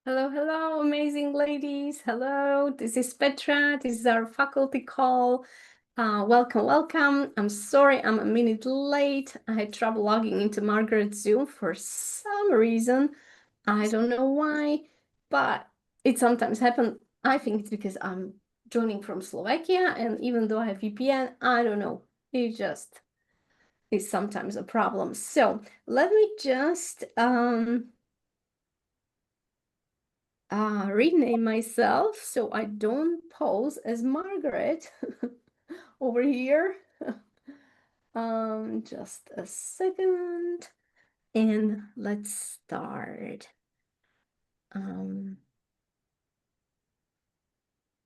Hello, hello, amazing ladies. Hello, this is Petra. This is our faculty call. Welcome, welcome. I'm sorry I'm a minute late. I had trouble logging into Margaret's Zoom for some reason. I don't know why, but it sometimes happens. I think it's because I'm joining from Slovakia, and even though I have VPN, I don't know. It just is sometimes a problem. So let me just rename myself so I don't pose as Margaret over here. Just a second, and let's start.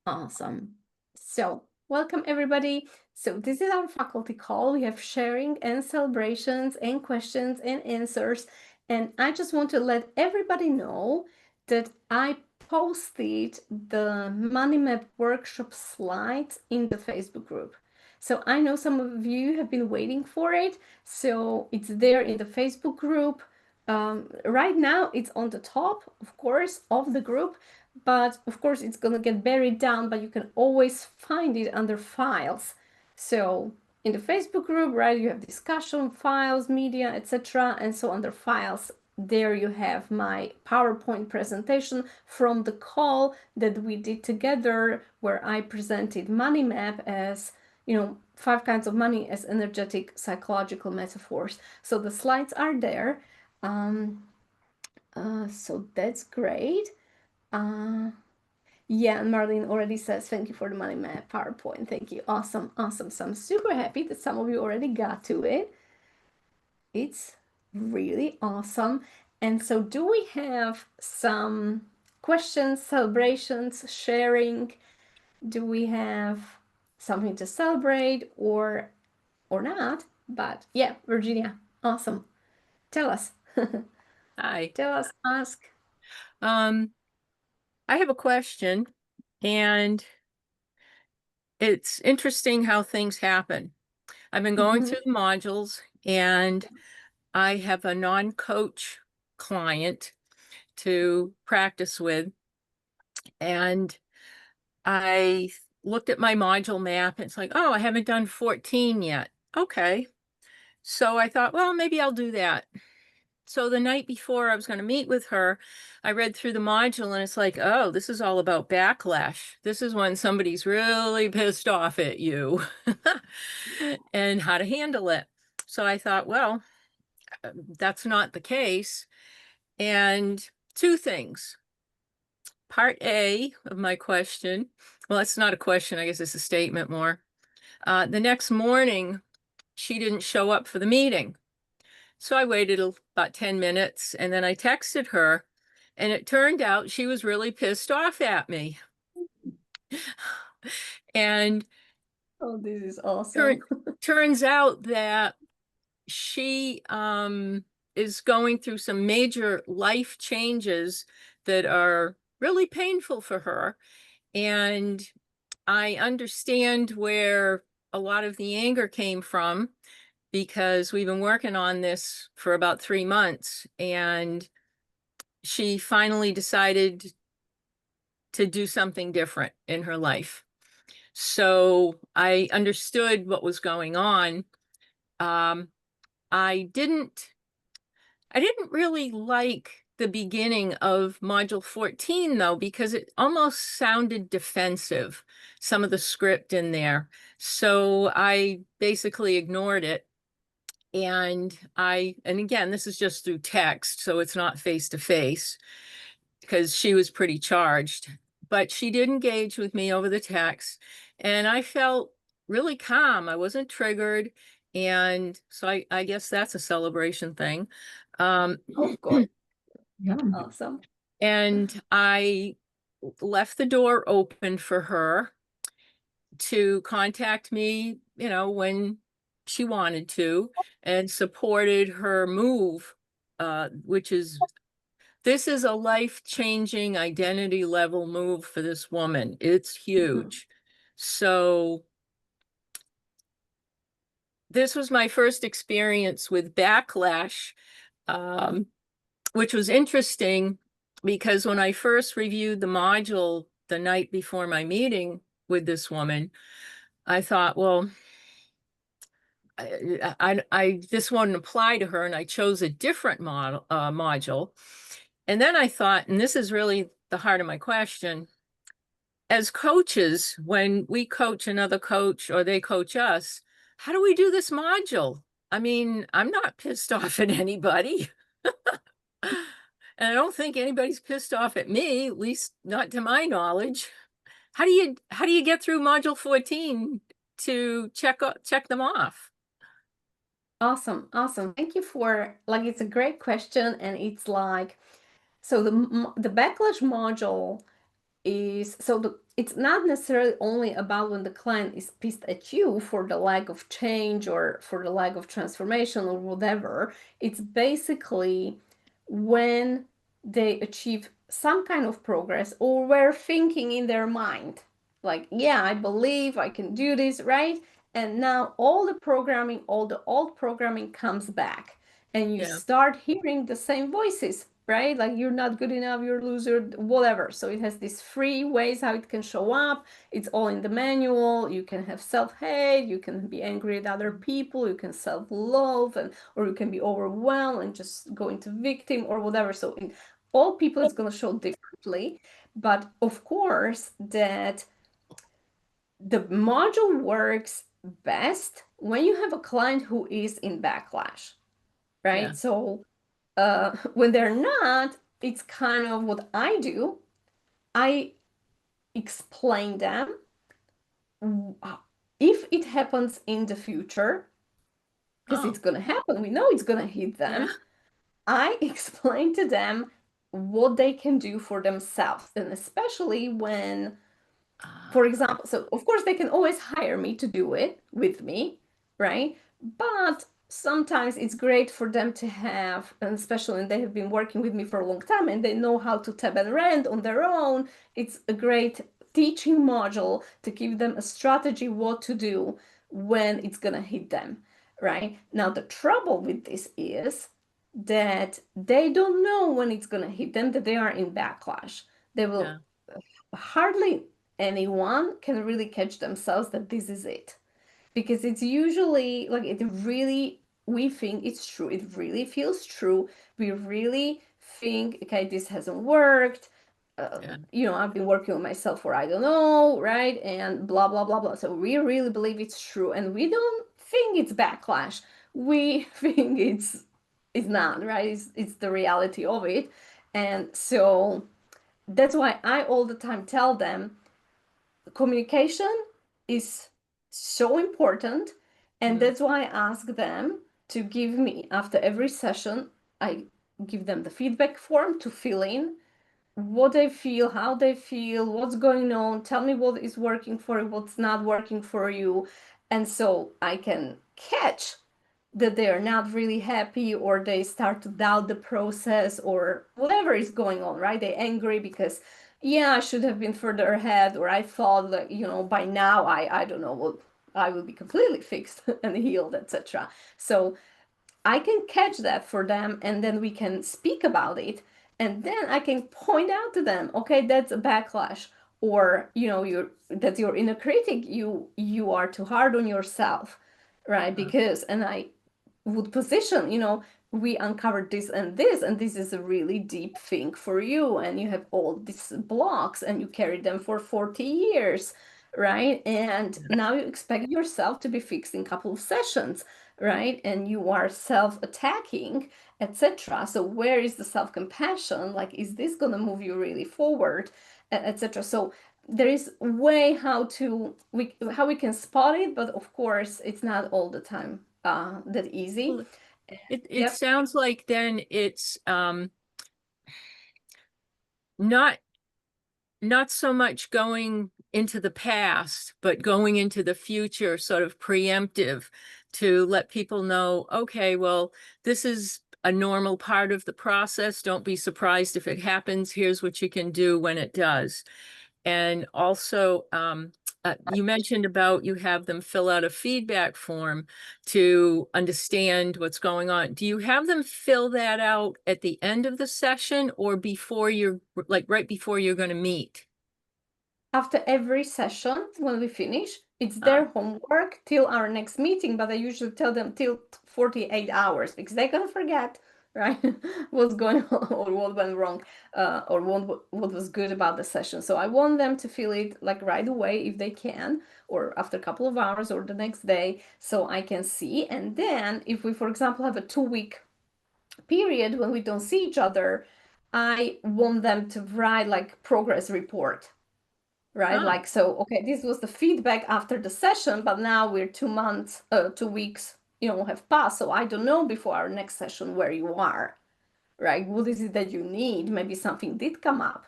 Awesome. So, welcome everybody. So, this is our faculty call. We have sharing and celebrations and questions and answers. And I just want to let everybody know that I posted the Money Map workshop slides in the Facebook group. So, I know some of you have been waiting for it. So, it's there in the Facebook group. Right now, it's on the top, of course, of the group, but of course it's gonna get buried down, but you can always find it under files. So in the Facebook group, right, you have discussion, files, media, etc. And so under files, there you have my PowerPoint presentation from the call that we did together, where I presented Money Map as, 5 kinds of money as energetic psychological metaphors. So the slides are there. So that's great. Yeah, and Marlene already says, thank you for the money map PowerPoint. Thank you. Awesome, awesome. So I'm super happy that some of you already got to it. It's really awesome. And so do we have some questions, celebrations, sharing? Do we have something to celebrate or not? But yeah, Virginia, awesome. Tell us. Hi. Tell us, ask. I have a question, and it's interesting how things happen. I've been going through the modules, and I have a non-coach client to practice with, and I looked at my module map, and it's like, oh, I haven't done 14 yet. Okay. So I thought, well, maybe I'll do that. So the night before I was going to meet with her, I read through the module and it's like, oh, this is all about backlash. This is when somebody's really pissed off at you and how to handle it. So I thought, well, that's not the case. And two things. Part A of my question, well, it's not a question, I guess it's a statement more. The next morning, she didn't show up for the meeting. So I waited about 10 minutes and then I texted her, and it turned out she was really pissed off at me. And Oh, this is awesome. turns out that she is going through some major life changes that are really painful for her. And I understand where a lot of the anger came from, because we've been working on this for about 3 months, and she finally decided to do something different in her life. So I understood what was going on. Um, I didn't really like the beginning of module 14 though, because it almost sounded defensive, some of the script in there. So I basically ignored it. And again, this is just through text, so it's not face to face, because she was pretty charged, but she did engage with me over the text, and I felt really calm. I wasn't triggered. And so I guess that's a celebration thing. Of course. Yeah. Awesome. And I left the door open for her to contact me, when she wanted to, and supported her move, which is, this is a life-changing identity level move for this woman. It's huge. So this was my first experience with backlash, which was interesting because when I first reviewed the module the night before my meeting with this woman, I thought, well, this wouldn't apply to her, and I chose a different module. And then I thought, and this is really the heart of my question, as coaches, when we coach another coach or they coach us, how do we do this module? I mean, I'm not pissed off at anybody. And I don't think anybody's pissed off at me, at least not to my knowledge. How do you get through module 14 to check them off? Awesome, awesome. Thank you for, like, it's a great question, and it's like, so the backlash module is, it's not necessarily only about when the client is pissed at you for the lack of change or for the lack of transformation or whatever. It's basically when they achieve some kind of progress or were thinking in their mind, like, yeah, I believe I can do this, right? And now all the programming, all the old programming comes back, and you Yeah, start hearing the same voices, right? Like, you're not good enough, you're a loser, whatever. So it has these three ways how it can show up. It's all in the manual. You can have self-hate, you can be angry at other people, you can self-loathe, and or you can be overwhelmed and just go into victim or whatever. So in all people, it's going to show differently. But of course, that the module works best when you have a client who is in backlash, yeah. right? So when they're not, it's kind of what I do. I explain them if it happens in the future, because Oh, it's going to happen. We know it's going to hit yeah. them. I explain to them what they can do for themselves. And especially when, for Ah, example, so of course they can always hire me to do it with me, right? But sometimes it's great for them to have, and especially when they have been working with me for a long time and they know how to tab and rent on their own, it's a great teaching module to give them a strategy what to do when it's gonna hit them, right? Now the trouble with this is that they don't know when it's gonna hit them, that they are in backlash. They will yeah, hardly anyone can really catch themselves that this is it, because it's usually like, it really, we think it's true, it really feels true, we really think, okay, this hasn't worked, yeah, I've been working on myself for, I don't know, right, and blah blah blah blah. So we really believe it's true, and we don't think it's backlash, we think it's not, right, it's the reality of it. And so that's why I all the time tell them communication is so important. And mm, that's why I ask them to give me, after every session, I give them the feedback form to fill in what they feel, how they feel, what's going on. Tell me what is working for you, what's not working for you. And so I can catch that they are not really happy, or they start to doubt the process, or whatever is going on, right? They're angry because, yeah, I should have been further ahead, or I thought that, by now I don't know what, I will be completely fixed and healed, etc. So I can catch that for them, and then we can speak about it, and then I can point out to them, okay, that's a backlash, or that's your inner critic. You are too hard on yourself, right? uh, Because, and I would position, we uncovered this and this is a really deep thing for you, and you have all these blocks and you carried them for 40 years, right? And yeah. now you expect yourself to be fixed in a couple of sessions, right? And you are self-attacking, etc. So where is the self-compassion? Like, is this going to move you really forward, etc. So there is a way how we can spot it, but of course it's not all the time that easy. Well, it Yep. sounds like then it's not not so much going into the past, but going into the future, sort of preemptive, to let people know, okay, well, this is a normal part of the process. Don't be surprised if it happens. Here's what you can do when it does. And also, you mentioned about you have them fill out a feedback form to understand what's going on. Do you have them fill that out at the end of the session or before you're like right before you're going to meet? After every session, when we finish, it's Ah, their homework till our next meeting, but I usually tell them till 48 hours because they're gonna forget, right? What's going on or what went wrong, or what was good about the session. So I want them to feel it like right away if they can, or after a couple of hours or the next day, so I can see. And then if we, for example, have a 2 week period when we don't see each other, I want them to write like progress report, right? ah, Like, so, okay, this was the feedback after the session, but now we're 2 months, 2 weeks, have passed. So I don't know before our next session where you are, right? What is it that you need? Maybe something did come up,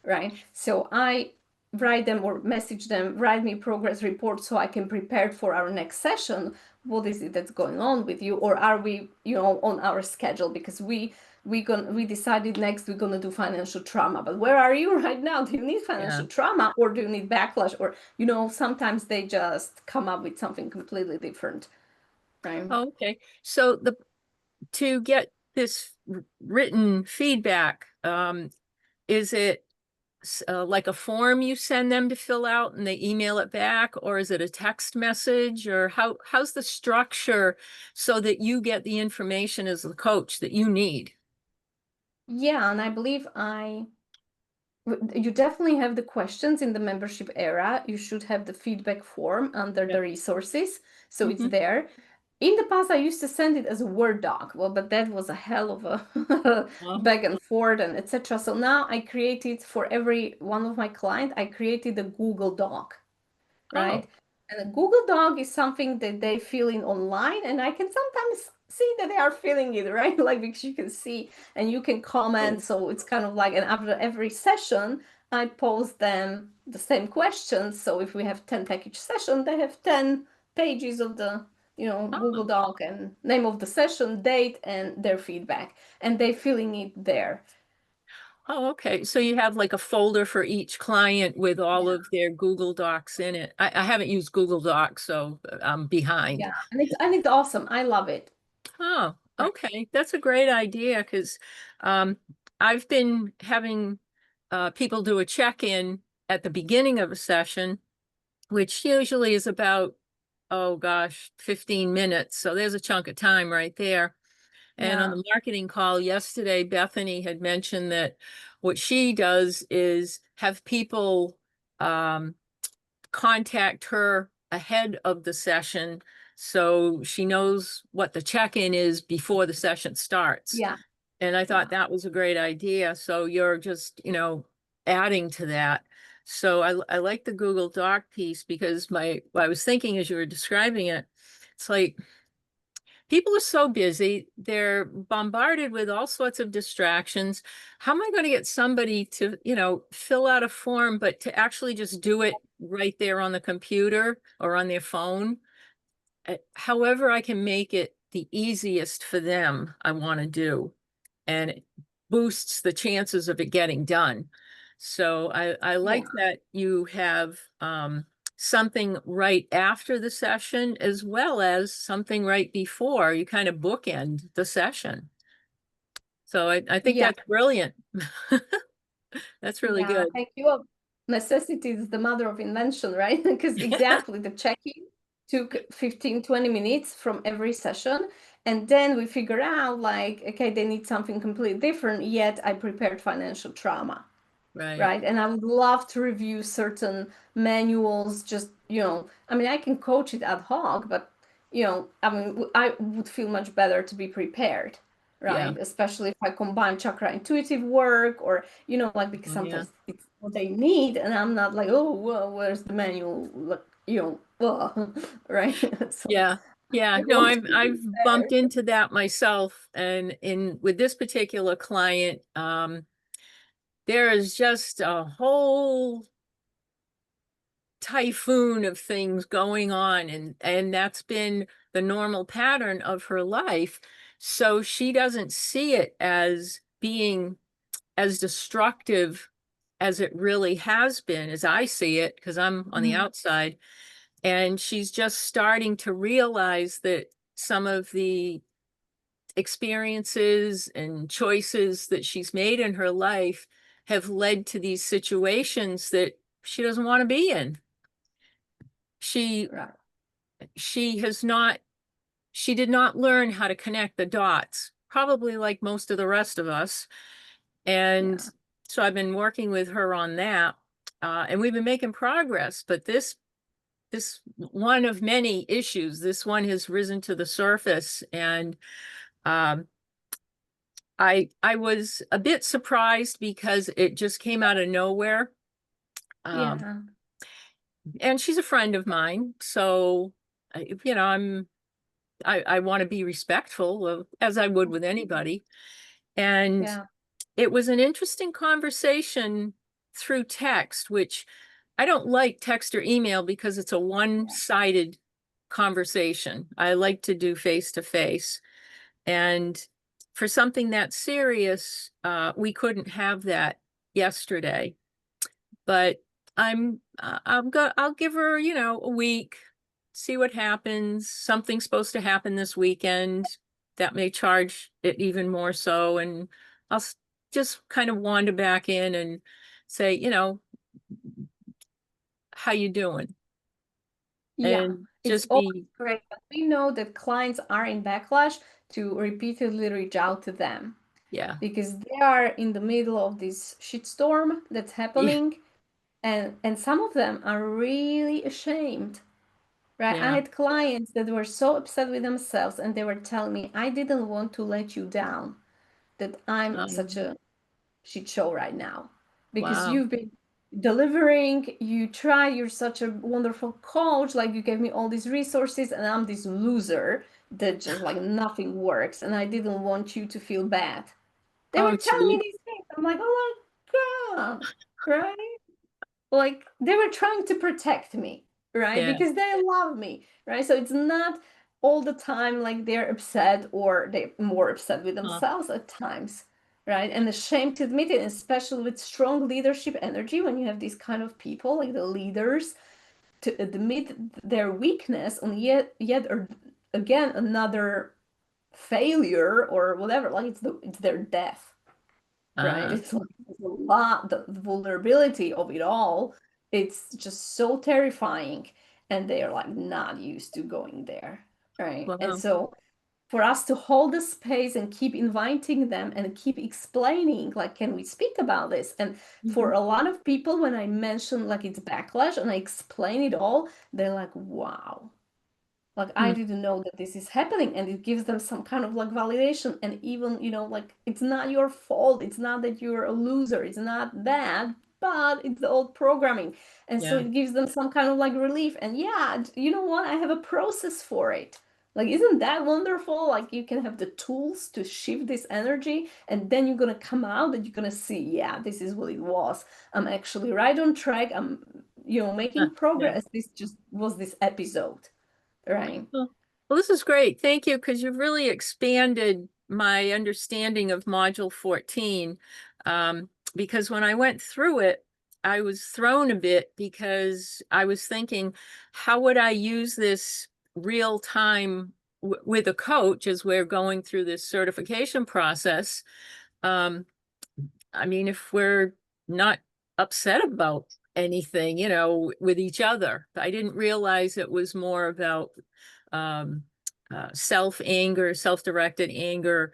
right? So I write them or message them, write me progress report so I can prepare for our next session. What is it that's going on with you? Or are we, on our schedule? Because we decided next we're gonna do financial trauma. But where are you right now? Do you need yeah. financial trauma or do you need backlash? Or, sometimes they just come up with something completely different, right? Okay. So to get this written feedback, is it like a form you send them to fill out and they email it back, or is it a text message, or how's the structure so that you get the information as the coach that you need? Yeah, and I believe you definitely have the questions in the membership era. You should have the feedback form under the Yep. resources. So it's Hmm. there. In the past, I used to send it as a Word doc. Well, but that was a hell of a Oh, back and forth and etc. So now I created for every one of my clients, I created a Google Doc, oh, right? And a Google Doc is something that they fill in online, and I can sometimes see that they are filling it, right? Like because you can see and you can comment. oh, So it's kind of like, and after every session, I post them the same questions. So if we have 10 package session, they have 10 pages of the, Google oh, Doc and name of the session, date, and their feedback, and they filling it there. oh, okay. So you have like a folder for each client with all Yeah. of their Google Docs in it. I haven't used Google Docs, so I'm behind. Yeah. And it's awesome. I love it. Oh, Right. okay. That's a great idea because um, I've been having people do a check-in at the beginning of a session, which usually is about, oh gosh, 15 minutes. So there's a chunk of time right there. And on Yeah. the marketing call yesterday, Bethany had mentioned that what she does is have people um, contact her ahead of the session so she knows what the check-in is before the session starts. Yeah. And I thought Yeah. that was a great idea. So you're just, adding to that. So I like the Google Doc piece because what I was thinking as you were describing it, it's like people are so busy, they're bombarded with all sorts of distractions. How am I going to get somebody to, fill out a form, but to actually just do it right there on the computer or on their phone? However, I can make it the easiest for them, I want to do, and it boosts the chances of it getting done. So I Yeah. like that you have something right after the session as well as something right before. You kind of bookend the session. So I think Yeah. that's brilliant. That's really Yeah. good. Thank you. Necessity is the mother of invention, right? Because exactly the check-in took 15, 20 minutes from every session. And then we figure out like, okay, they need something completely different, yet I prepared financial trauma. Right. Right. And I would love to review certain manuals, just, I mean, I can coach it ad hoc, but, I mean, I would feel much better to be prepared, Yeah. right? Especially if I combine chakra intuitive work or, like, because Oh, yeah. sometimes it's what they need. And I'm not like, oh, well, where's the manual? Look, right? So Yeah. I Yeah. No, want to be I've there. bumped into that myself. And in with this particular client, there is just a whole typhoon of things going on, and that's been the normal pattern of her life. So she doesn't see it as being as destructive as it really has been, as I see it, because I'm on the Mhm. outside. And she's just starting to realize that some of the experiences and choices that she's made in her life have led to these situations that she doesn't want to be in. She Right. she has not she did not learn how to connect the dots, probably like most of the rest of us. And Yeah. so I've been working with her on that. And we've been making progress, but this one of many issues, this one has risen to the surface. And um, I was a bit surprised because it just came out of nowhere. Um, Yeah. and she's a friend of mine, so you know, I want to be respectful of, as I would with anybody. And Yeah. it was an interesting conversation through text, which I don't like text or email because it's a one-sided conversation. I like to do face to face. And for something that serious, we couldn't have that yesterday. But I'll give her, you know, a week, see what happens. Something's supposed to happen this weekend that may charge it even more so. And I'll just kind of wander back in and say, you know, how you doing? Yeah. And It's just always be, great. But we know that clients are in backlash to repeatedly reach out to them yeah, because they are in the middle of this shitstorm that's yeah, happening, and some of them are really ashamed. Right? I yeah, had clients that were so upset with themselves and they were telling me, I didn't want to let you down, that I'm such um, a shit show right now because wow. you've been delivering, you try, you're such a wonderful coach, like you gave me all these resources, and I'm this loser that just like nothing works, and I didn't want you to feel bad. They Oh, were telling me gee. these things. I'm like, oh my God, right? Like they were trying to protect me, right? Yeah. Because they love me, right? So it's not all the time like they're upset or they're more upset with Huh. themselves at times, right? And ashamed to admit it, especially with strong leadership energy, when you have these kind of people like the leaders to admit their weakness on yet or again another failure or whatever, like it's their death, right? Uh, It's like it's a lot, the vulnerability of it all. It's just so terrifying. And they are like not used to going there, right? And well, so for us to hold the space and keep inviting them and keep explaining, like, can we speak about this? And for mhm, a lot of people, when I mention like it's backlash and I explain it all, they're like, wow, like I mm, didn't know that this is happening, and it gives them some kind of like validation. And even, like it's not your fault. It's not that you're a loser. It's not that, but it's the old programming. And so yeah. it gives them some kind of like relief. And yeah, you know what? I have a process for it. Like, isn't that wonderful? Like you can have the tools to shift this energy, and then you're gonna come out and you're gonna see, yeah, this is what it was. I'm actually right on track. I'm, Huh, making yeah. progress. This just was this episode, right? Well, well, this is great. Thank you, because you've really expanded my understanding of Module 14. Because when I went through it, I was thrown a bit because I was thinking, how would I use this real time with a coach as we're going through this certification process? Um, I mean, if we're not upset about anything, you know, with each other, I didn't realize it was more about um, self anger, self directed anger,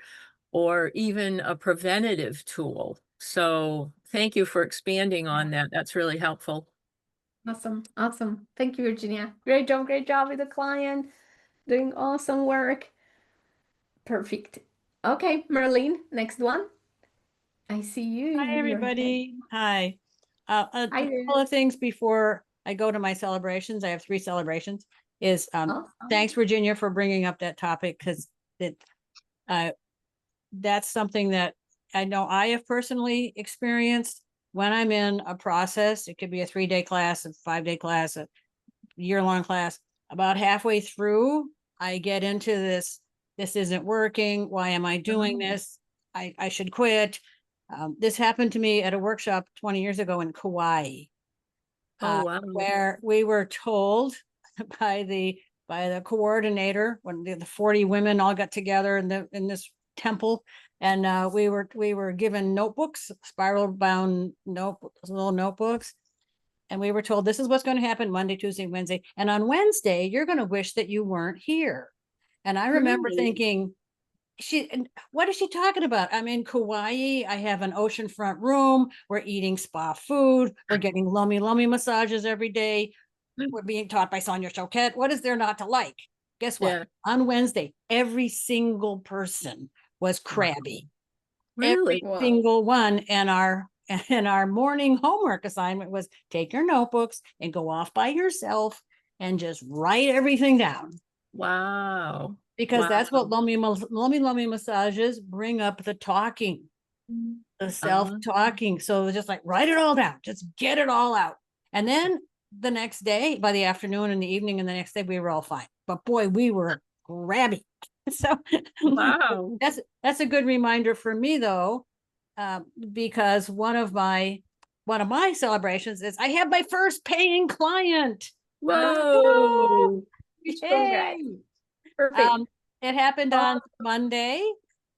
or even a preventative tool. So thank you for expanding on that. That's really helpful. Awesome. Awesome. Thank you, Virginia. Great job. Great job with the client. Doing awesome work. Perfect. Okay, Marlene, next one. I see you. You Hi, have your hand. everybody. Hi. A Hi couple there. of things before I go to my celebrations. I have 3 celebrations. Is Awesome. thanks, Virginia, for bringing up that topic because it uh, that's something that I know I have personally experienced when I'm in a process. It could be a 3-day class, a 5-day class, a year-long class. About halfway through, I get into this. This isn't working. Why am I doing Oh, this? I should quit. This happened to me at a workshop 20 years ago in Kauai, Oh, wow. where we were told by the coordinator, when the 40 women all got together in this temple, and we were given notebooks, spiral bound little notebooks, and we were told this is what's going to happen Monday, Tuesday, Wednesday, and on Wednesday you're going to wish that you weren't here. And I remember Really? thinking, what is she talking about? I'm in Kauai. I have an oceanfront room. We're eating spa food. We're getting lummy massages every day. We're being taught by Sonia Choquette. What is there not to like? Guess what? Yeah. On Wednesday, every single person was crabby. Really? Every Wow. single one. And our morning homework assignment was take your notebooks and go off by yourself and just write everything down. Wow. Because that's what Wow. lummy massages bring up, the talking, the self-talking. So just like write it all down, just get it all out. And then the next day, by the afternoon and the evening and the next day, we were all fine. But boy, we were grabby. So Wow. that's a good reminder for me though, because one of my celebrations is I have my first paying client. Whoa. Congrats. Yay! Perfect. It happened on Monday.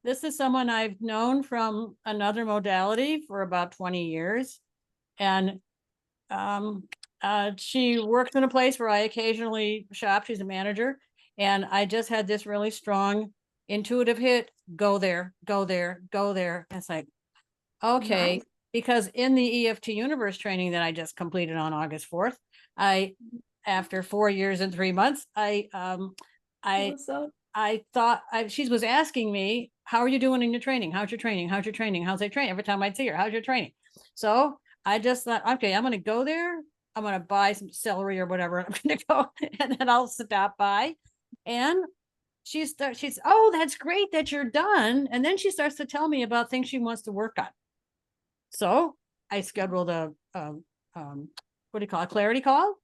This is someone I've known from another modality for about 20 years. And she works in a place where I occasionally shop. She's a manager. And I just had this really strong intuitive hit, go there, go there, go there. And it's like, okay, Nice. because in the EFT universe training that I just completed on August 4th, after 4 years and 3 months, I thought she was asking me, how are you doing in your training? How's your training? How's your training? How's your training? Every time I'd see her, how's your training? So I just thought, okay, I'm going to go there. I'm going to buy some celery or whatever. I'm going to go and then I'll stop by. And she's, oh, that's great that you're done. And then she starts to tell me about things she wants to work on. So I scheduled a what do you call it? Clarity call.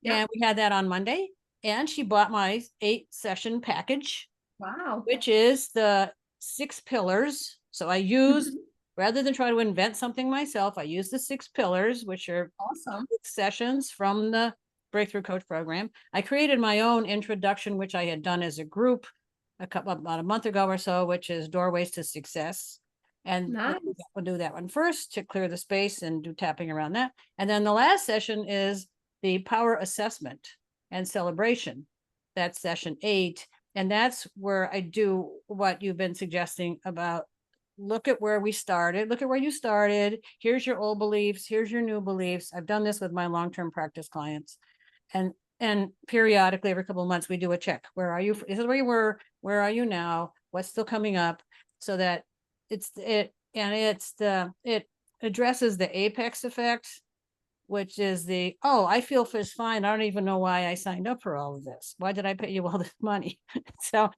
Yeah. And we had that on Monday. And she bought my 8-session package, Wow. which is the 6 pillars. So I used, rather than try to invent something myself, I used the 6 pillars, which are Awesome. sessions from the Breakthrough Coach program. I created my own introduction, which I had done as a group about a month ago or so, which is Doorways to Success. And Nice. we'll do that one first to clear the space and do tapping around that. And then the last session is the power assessment and celebration. That's session 8. And that's where I do what you've been suggesting about look at where we started, look at where you started. Here's your old beliefs. Here's your new beliefs. I've done this with my long-term practice clients. And periodically every couple of months we do a check. Where are you? This is where you were. Where are you now? What's still coming up? So that it addresses the apex effect, which is I feel just fine. I don't even know why I signed up for all of this. Why did I pay you all this money? so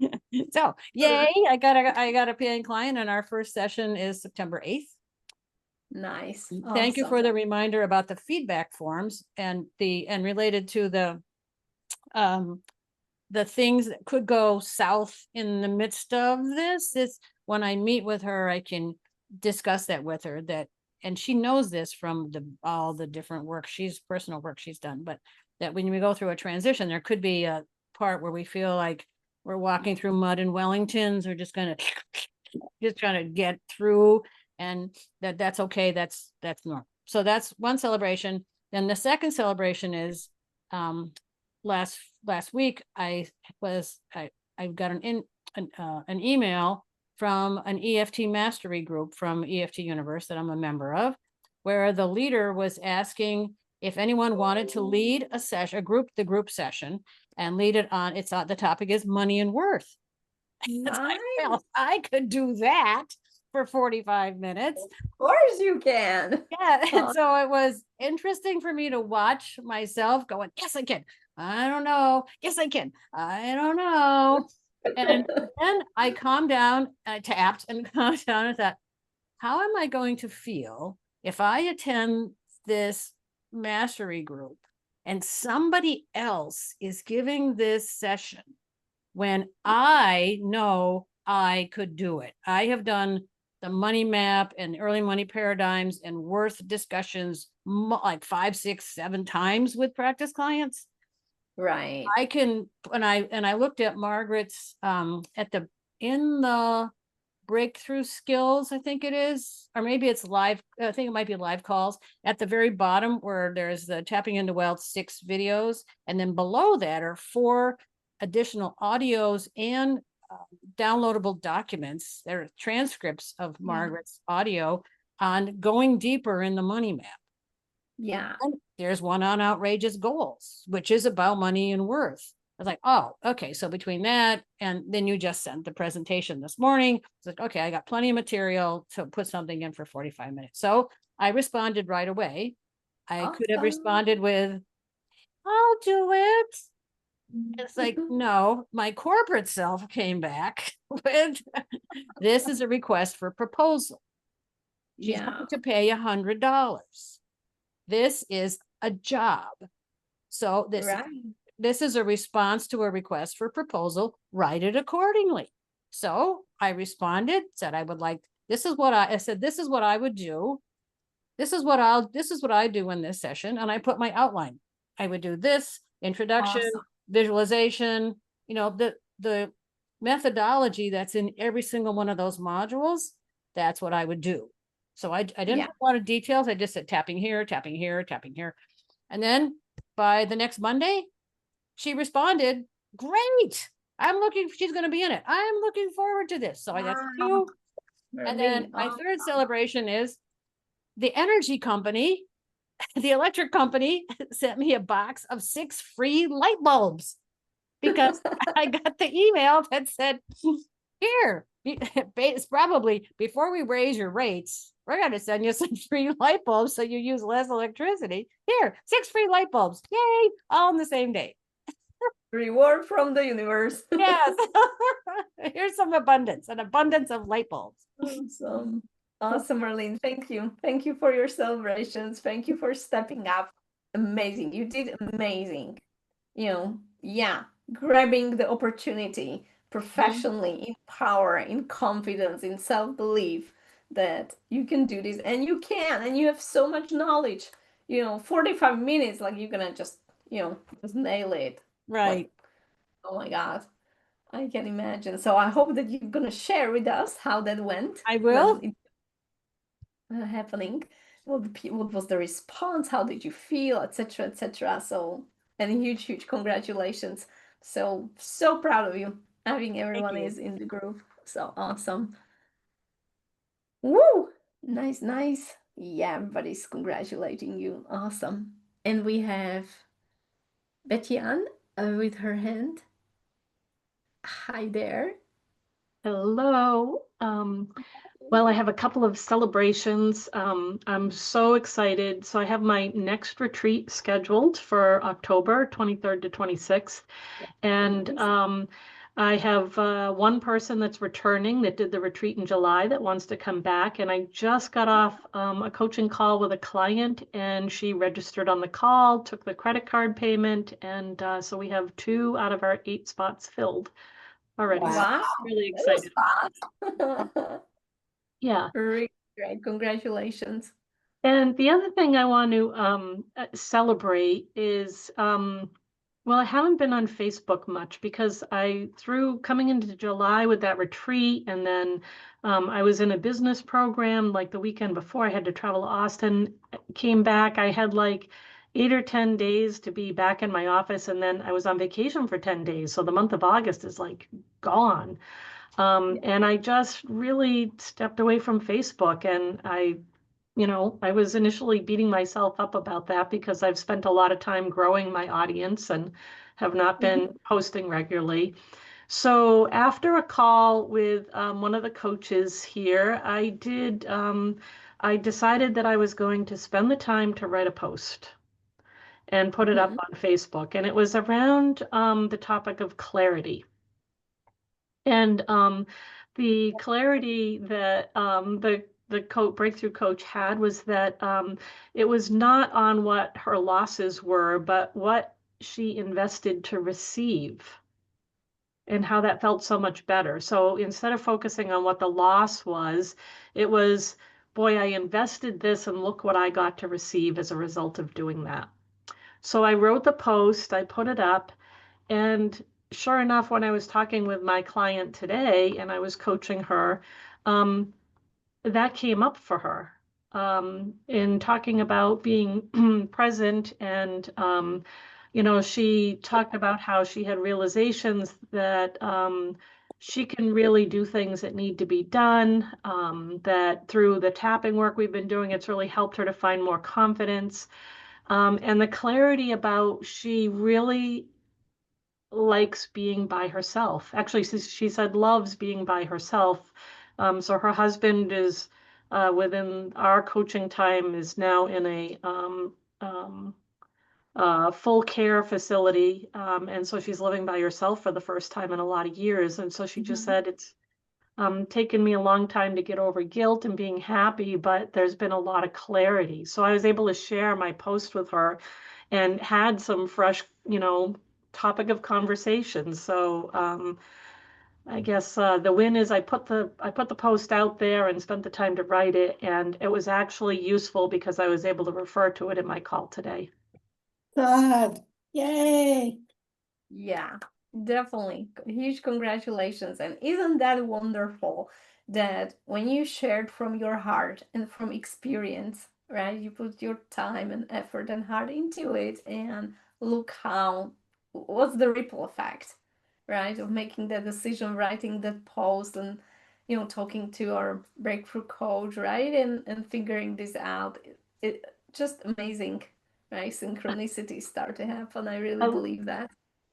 yay, I got a paying client, and our first session is September 8th. Nice. Thank you Awesome. for the reminder about the feedback forms and related to the things that could go south in the midst of this. Is when I meet with her, I can discuss that with her, and she knows this from all the different personal work she's done, but that when we go through a transition, there could be a part where we feel like we're walking through mud in Wellingtons, or just trying to get through, and that's okay. That's normal. So that's one celebration. Then the second celebration is last week I got an email from an EFT mastery group from EFT Universe that I'm a member of, where the leader was asking if anyone wanted to lead a session, the group session, and lead it on. The topic is money and worth. Nice. Well, I could do that for 45 minutes. Of course you can. Yeah. And so it was interesting for me to watch myself going, yes, I can. I don't know. Yes, I can. I don't know. And then I calmed down, I tapped and calmed down and thought, how am I going to feel if I attend this mastery group and somebody else is giving this session, when I know I could do it? I have done the money map and early money paradigms and worth discussions like 5, 6, 7 times with practice clients. Right. I can, and I looked at Margaret's in the breakthrough skills, I think it is, or maybe it's live. I think it might be live calls at the very bottom where there's the tapping into wealth 6 videos. And then below that are 4 additional audios and downloadable documents. There are transcripts of Margaret's audio on going deeper in the money map. Yeah. And there's one on outrageous goals, which is about money and worth. I was like, oh, okay. So between that and then you just sent the presentation this morning. It's like, okay, I got plenty of material to put something in for 45 minutes. So I responded right away. I could have responded with, I'll do it. It's like, no, my corporate self came back with, this is a request for proposal. She's going to pay $100. This is a job. So this is a response to a request for proposal. Write it accordingly. So I responded, said I would like, this is what I said, this is what I would do. This is what I do in this session. And I put my outline. I would do this introduction, visualization, the methodology that's in every single one of those modules. That's what I would do. So I didn't put a lot of details. I just said tapping here, tapping here, tapping here. And then by the next Monday, she responded, great. She's going to be in it. I'm looking forward to this. So I got 2. And then my third celebration is the energy company, the electric company sent me a box of 6 free light bulbs because I got the email that said, here, it's probably before we raise your rates, we're going to send you some free light bulbs so you use less electricity. Here, 6 free light bulbs. Yay, all on the same day. Reward from the universe. Yes. Here's an abundance of light bulbs. Awesome. Awesome, Marlene. Thank you. Thank you for your celebrations. Thank you for stepping up. Amazing. You did amazing. Grabbing the opportunity professionally, in power, in confidence, in self-belief that you can do this and you can, and you have so much knowledge. 45 minutes, like you're gonna just nail it. Right. Like, oh my God. I can imagine. So I hope that you're gonna share with us how that went. I will. When it, happening. What was the response? How did you feel, etc., etc. So, and huge congratulations. So proud of you. Having everyone is in the group. So awesome. Woo! Nice. Yeah, everybody's congratulating you. Awesome. And we have Betty Ann with her hand. Hi there. Hello. Well, I have a couple of celebrations. I'm so excited. So I have my next retreat scheduled for October 23rd to 26th. And I have one person that's returning that did the retreat in July that wants to come back. And I just got off a coaching call with a client, and she registered on the call, took the credit card payment. And so we have 2 out of our 8 spots filled already. Wow. Really excited. Yeah. Really great. Congratulations. And the other thing I want to celebrate is, well, I haven't been on Facebook much because coming into July with that retreat, and then I was in a business program like the weekend before. I had to travel to Austin, came back. I had like 8 or 10 days to be back in my office, and then I was on vacation for 10 days. So the month of August is like gone. And I just really stepped away from Facebook, and I was initially beating myself up about that because I've spent a lot of time growing my audience and have not been posting regularly. So after a call with one of the coaches here, I decided that I was going to spend the time to write a post and put it up on Facebook. And it was around the topic of clarity. And the clarity that the breakthrough coach had was that it was not on what her losses were, but what she invested to receive. and how that felt so much better. So instead of focusing on what the loss was, it was, boy, I invested this and look what I got to receive as a result of doing that. So I wrote the post, I put it up, and sure enough, when I was talking with my client today and I was coaching her, that came up for her in talking about being present. And, she talked about how she had realizations that she can really do things that need to be done, that through the tapping work we've been doing, it's really helped her to find more confidence. And the clarity about she really likes being by herself. Actually, she said loves being by herself. So her husband is within our coaching time is now in a full care facility. And so she's living by herself for the first time in a lot of years. And so she just said it's taken me a long time to get over guilt and being happy, but there's been a lot of clarity. So I was able to share my post with her and had some fresh, topic of conversation. So I guess the win is I put the post out there and spent the time to write it, and it was actually useful because I was able to refer to it in my call today. Good. Yay. Yeah, definitely. Huge congratulations. And isn't that wonderful that when you shared from your heart and from experience, right? You put your time and effort and heart into it, and look what's the ripple effect, right? Of making that decision, writing that post, and talking to our breakthrough coach, right? And figuring this out. It just amazing, right? Synchronicities start to happen. I really believe that.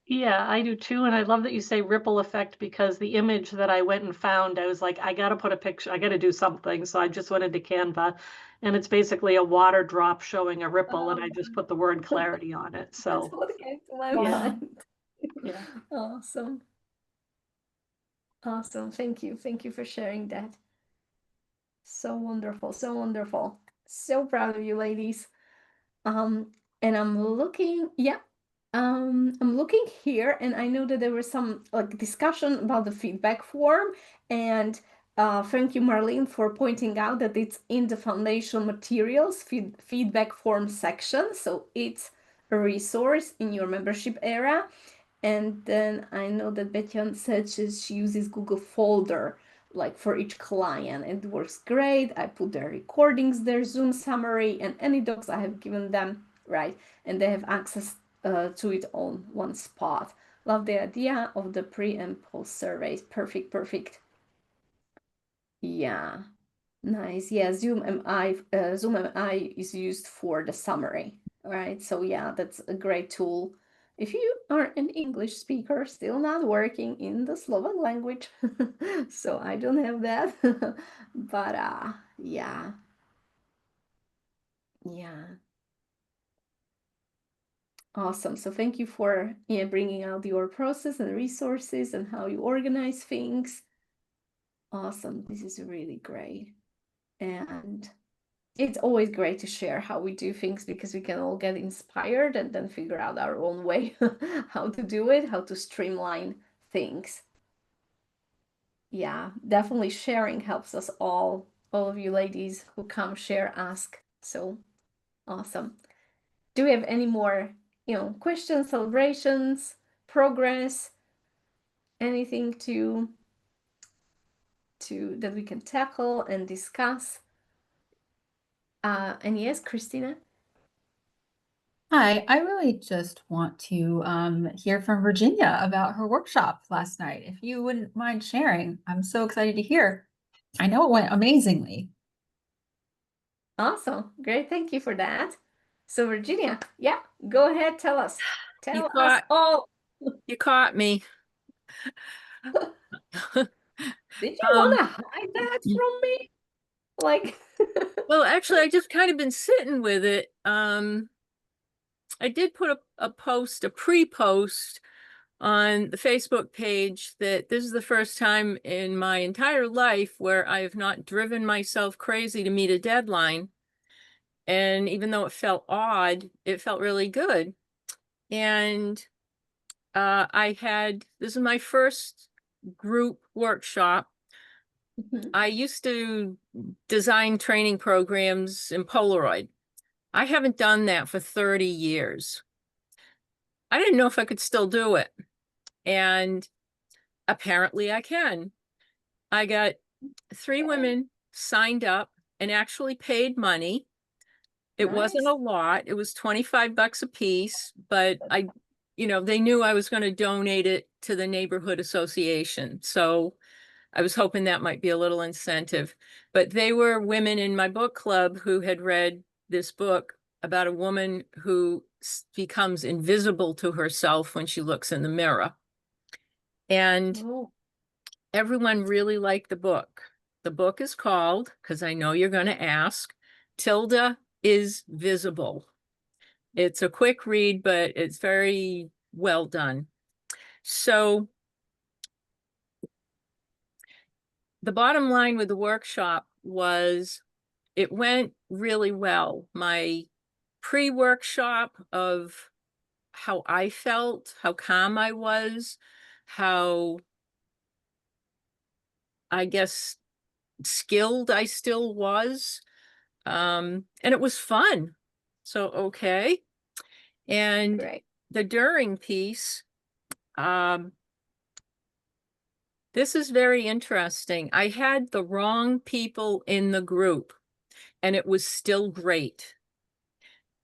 Yeah, I do too. And I love that you say ripple effect, because the image that I went and found, I was like, I got to put a picture, I got to do something. So I just went into Canva, and it's basically a water drop showing a ripple, and I just put the word clarity on it. That's So what came to my yeah. mind. Yeah. Awesome. Awesome. Thank you. Thank you for sharing that. So wonderful. So wonderful. So proud of you, ladies. And I'm looking here, and I know that there was some like discussion about the feedback form, and thank you, Marlene, for pointing out that it's in the foundation materials feedback form section, so it's a resource in your membership area. And then I know that Betjan said she uses Google Folder like for each client. It works great. I put their recordings, their Zoom summary, and any docs I have given them, right? And they have access to it on one spot. Love the idea of the pre and post surveys. Perfect, perfect. Yeah, nice. Yeah, Zoom MI is used for the summary, right? So yeah, that's a great tool. If you are an English speaker, still not working in the Slovak language, so I don't have that. But yeah, yeah, awesome. So thank you for bringing out your process and resources and how you organize things. Awesome. This is really great. And it's always great to share how we do things, because we can all get inspired and then figure out our own way how to do it, how to streamline things. Yeah, definitely sharing helps us all of you ladies who come share, ask. So awesome. Do we have any more, questions, celebrations, progress, anything to that we can tackle and discuss? And yes, Christina. Hi, I really just want to hear from Virginia about her workshop last night. If you wouldn't mind sharing, I'm so excited to hear. I know it went amazingly. Awesome. Great. Thank you for that. So Virginia, yeah, go ahead. Tell us. You Tell us all. You caught me. Did you want to hide that from me? Like, Well, actually, I just kind of been sitting with it. I did put a pre-post on the Facebook page that this is the first time in my entire life where I have not driven myself crazy to meet a deadline. And even though it felt odd, it felt really good. And this is my first group workshop. Mhm. I used to design training programs in Polaroid. I haven't done that for 30 years. I didn't know if I could still do it. And apparently I can. I got 3 women signed up and actually paid money. It wasn't Nice. a lot. It was 25 bucks a piece, but they knew I was going to donate it to the neighborhood association. So I was hoping that might be a little incentive. But they were women in my book club who had read this book about a woman who becomes invisible to herself when she looks in the mirror. And Oh, everyone really liked the book. The book is called, because I know you're going to ask, Tilda is Visible. It's a quick read, but it's very well done. So the bottom line with the workshop was it went really well. My pre-workshop of how I felt, how calm I was, how I guess skilled I still was. And it was fun. So, okay. And great. the during piece, this is very interesting. I had the wrong people in the group, and it was still great.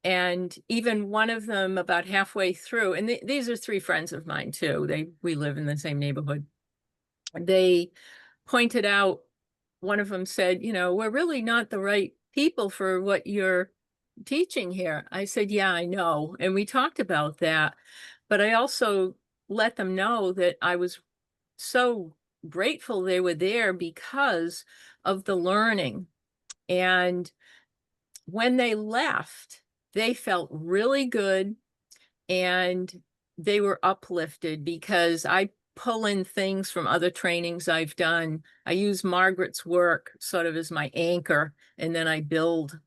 And even one of them about halfway through, and these are 3 friends of mine too. We live in the same neighborhood. They pointed out, one of them said, we're really not the right people for what you're teaching here. I said, yeah, I know. And we talked about that. But I also let them know that I was so grateful they were there because of the learning. And when they left, they felt really good and they were uplifted because I pull in things from other trainings I've done. I use Margaret's work sort of as my anchor, and then I build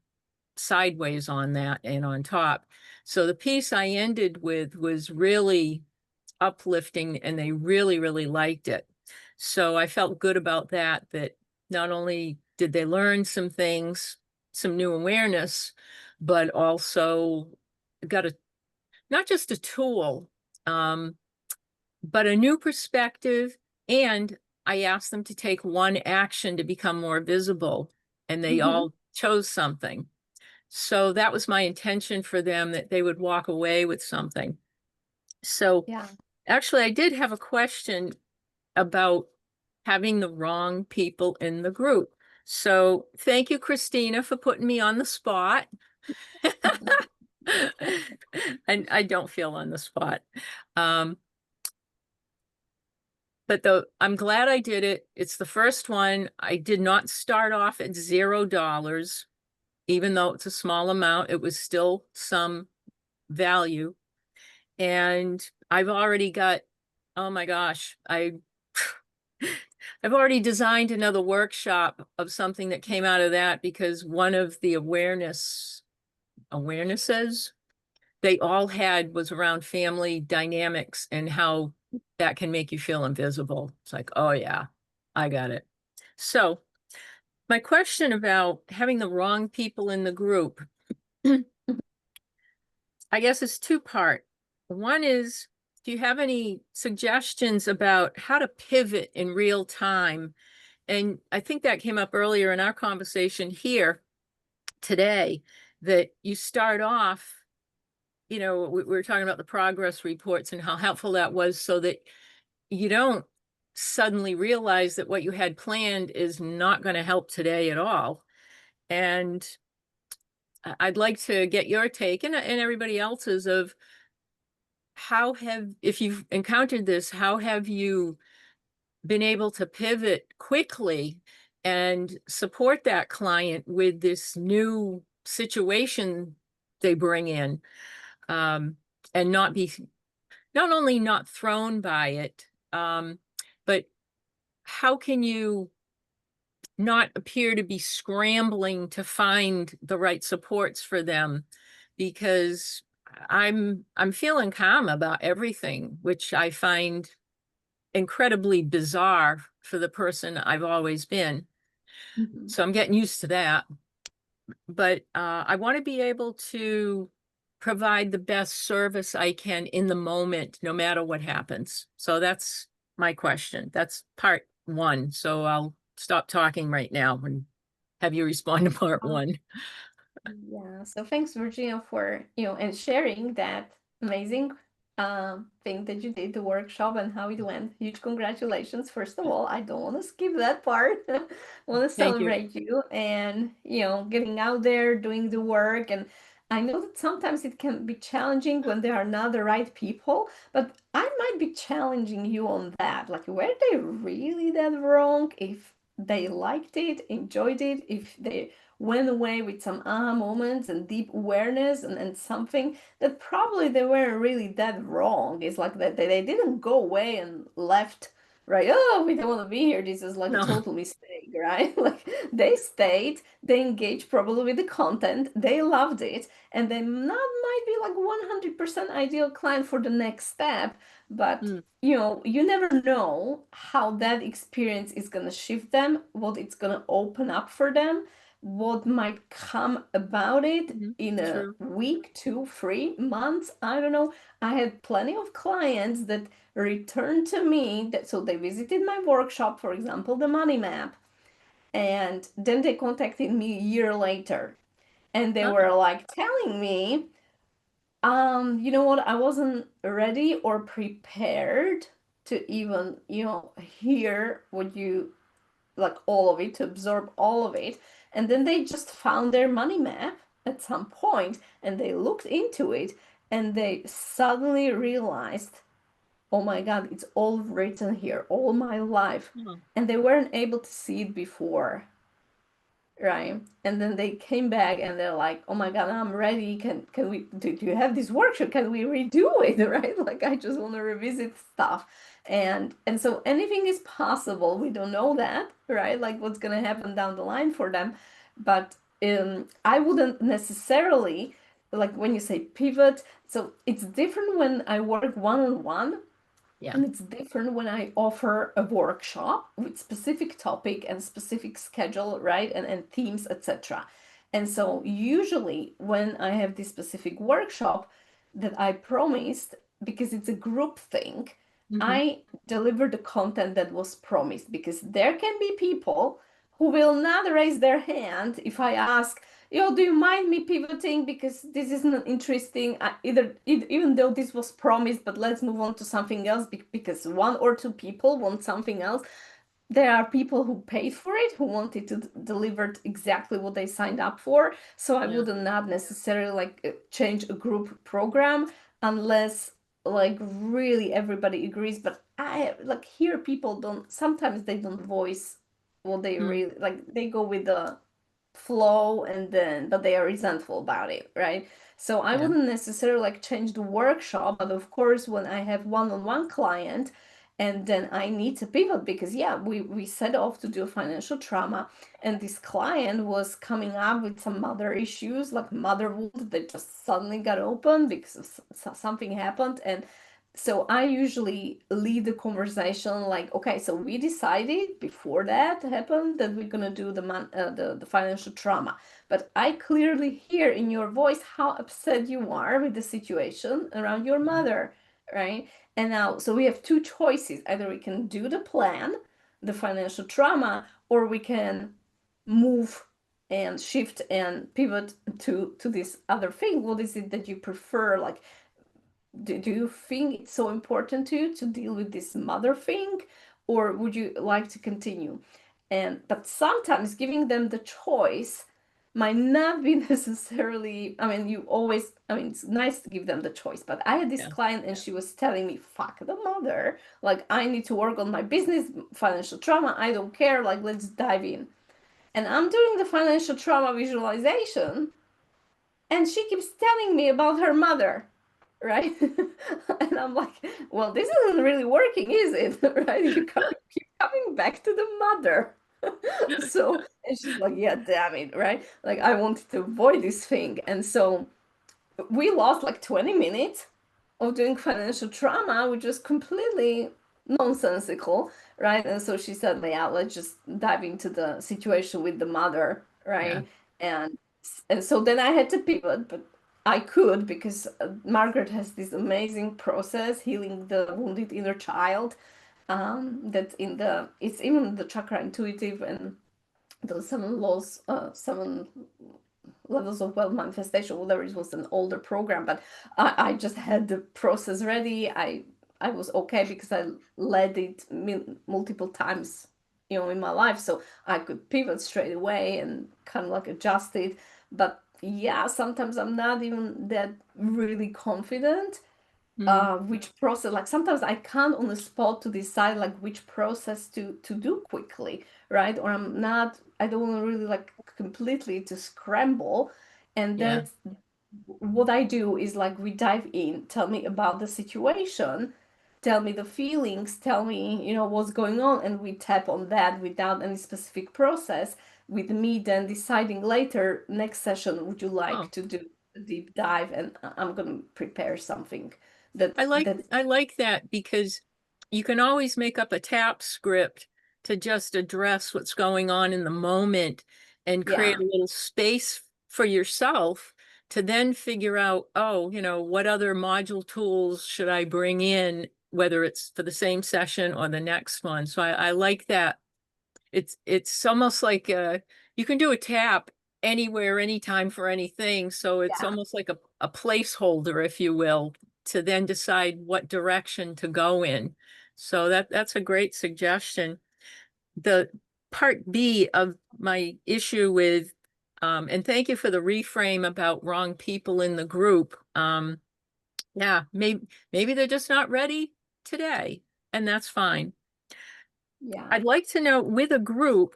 sideways on that and on top. So the piece I ended with was really uplifting and they really, really liked it. So I felt good about that not only did they learn some things, some new awareness, but also got not just a tool, but a new perspective. And I asked them to take one action to become more visible, and they all chose something. So that was my intention for them, that they would walk away with something. So Yeah. actually, I did have a question about having the wrong people in the group. So thank you, Christina, for putting me on the spot. And I don't feel on the spot. But I'm glad I did it. It's the first one. I did not start off at $0, even though it's a small amount. It was still some value. And I've already got, oh my gosh, I've already designed another workshop of something that came out of that, because one of the awarenesses they all had was around family dynamics and how that can make you feel invisible. It's like, oh yeah, I got it. So my question about having the wrong people in the group, I guess it's 2-part. One is, do you have any suggestions about how to pivot in real time? And I think that came up earlier in our conversation here today, that you start off, we were talking about the progress reports and how helpful that was, so that you don't suddenly realize that what you had planned is not going to help today at all. And I'd like to get your take and everybody else's of if you've encountered this, how have you been able to pivot quickly and support that client with this new situation they bring in, and not only not thrown by it, but how can you not appear to be scrambling to find the right supports for them? Because I'm feeling calm about everything, which I find incredibly bizarre for the person I've always been. Mhm. So I'm getting used to that. But I want to be able to provide the best service I can in the moment, no matter what happens. So that's my question. That's part one. So I'll stop talking right now and have you respond to part one. Yeah, so thanks, Virginia, for and sharing that amazing thing that you did, the workshop and how it went. Huge congratulations, first of all. I don't want to skip that part. Want to Thank you. celebrate you and getting out there, doing the work. And I know that sometimes it can be challenging when there are not the right people, but I might be challenging you on that. Like, were they really that wrong? If they liked it, enjoyed it, if they went away with some aha moments and deep awareness and something that probably they weren't really that wrong. It's like that they didn't go away and left, right? Oh, we don't want to be here. This is like a No. total mistake, right? Like they stayed, they engaged probably with the content, they loved it, and they not might be like 100% ideal client for the next step, but Mm, you never know how that experience is going to shift them, what it's going to open up for them, what might come about it in a true. week, 2, 3 months. I don't know. I had plenty of clients that returned to me that so they visited my workshop, for example, the money map, and then they contacted me a year later and they Oh, were like telling me, you know what, I wasn't ready or prepared to even, hear what you like all of it, to absorb all of it. And then they just found their money map at some point and they looked into it and they suddenly realized, oh my God, it's all written here, all my life. oh, And they weren't able to see it before. Right. And then they came back and they're like, oh my God, I'm ready. Can we do you have this workshop? Can we redo it? Right? Like I just want to revisit stuff. And so anything is possible. We don't know that, right? Like what's gonna happen down the line for them. But I wouldn't necessarily like when you say pivot, so it's different when I work one-on-one yeah. and it's different when I offer a workshop with specific topic and specific schedule, right? And themes, etc. And so usually when I have this specific workshop that I promised, because it's a group thing, Mhm. I deliver the content that was promised because there can be people who will not raise their hand if I ask, yo, do you mind me pivoting because this isn't interesting? Even though this was promised, but let's move on to something else because one or two people want something else. There are people who paid for it, who wanted to deliver exactly what they signed up for. So I Yeah. would not necessarily like change a group program unless like really everybody agrees. But I like here people don't sometimes they don't voice what they Mm, really like. They go with the flow and then but they are resentful about it, right? So I yeah. wouldn't necessarily like change the workshop, but of course when I have one-on-one client and then I need to pivot because yeah, we set off to do financial trauma and this client was coming up with some mother issues like mother wound that just suddenly got open because of something happened. And so I usually lead the conversation like, okay, so we decided before that happened that we're gonna do the financial trauma, but I clearly hear in your voice how upset you are with the situation around your mother, right? And now, so we have two choices: either we can do the plan, the financial trauma, or we can move and shift and pivot to this other thing. What is it that you prefer? Like do you think it's so important to you to deal with this mother thing or would you like to continue? And but sometimes giving them the choice might not be necessarily, I mean you always, I mean it's nice to give them the choice, but I had this Yeah. client and she was telling me fuck the mother, like I need to work on my business, financial trauma, I don't care, like let's dive in. And I'm doing the financial trauma visualization and she keeps telling me about her mother, right? And I'm like, well, this isn't really working, is it? Right? Keep coming back to the mother. And she's like, yeah, damn it, right? Like I wanted to avoid this thing. And so we lost like 20 minutes of doing financial trauma, which was completely nonsensical, right? And so she said, yeah, let's just dive into the situation with the mother, Yeah. right? And and so then I had to pivot, but I could because Margaret has this amazing process healing the wounded inner child. That's in the it's even the chakra intuitive and the seven laws, seven levels of wealth manifestation, whatever. It was an older program, but I just had the process ready. I was okay because I led it multiple times, in my life, so I could pivot straight away and kind of like adjust it. But yeah, sometimes I'm not even that really confident Mm. which process, like sometimes I can't on the spot to decide like which process to do quickly, right? Or I don't want to really like completely to scramble. And Yeah. that's what I do is like we dive in, tell me about the situation, tell me the feelings, tell me, what's going on, and we tap on that without any specific process, with me then deciding later, next session, would you Oh, like to do a deep dive? And I'm gonna prepare something that I like that because you can always make up a tap script to just address what's going on in the moment and create yeah, a little space for yourself to then figure out, oh, what other module tools should I bring in, whether it's for the same session or the next one. So I like that. It's almost like you can do a tap anywhere, anytime for anything. So it's yeah, almost like a placeholder, if you will, to then decide what direction to go in. So that's a great suggestion. The part B of my issue with, and thank you for the reframe about wrong people in the group. Yeah, maybe they're just not ready today, and that's fine. yeah. I'd like to know with a group,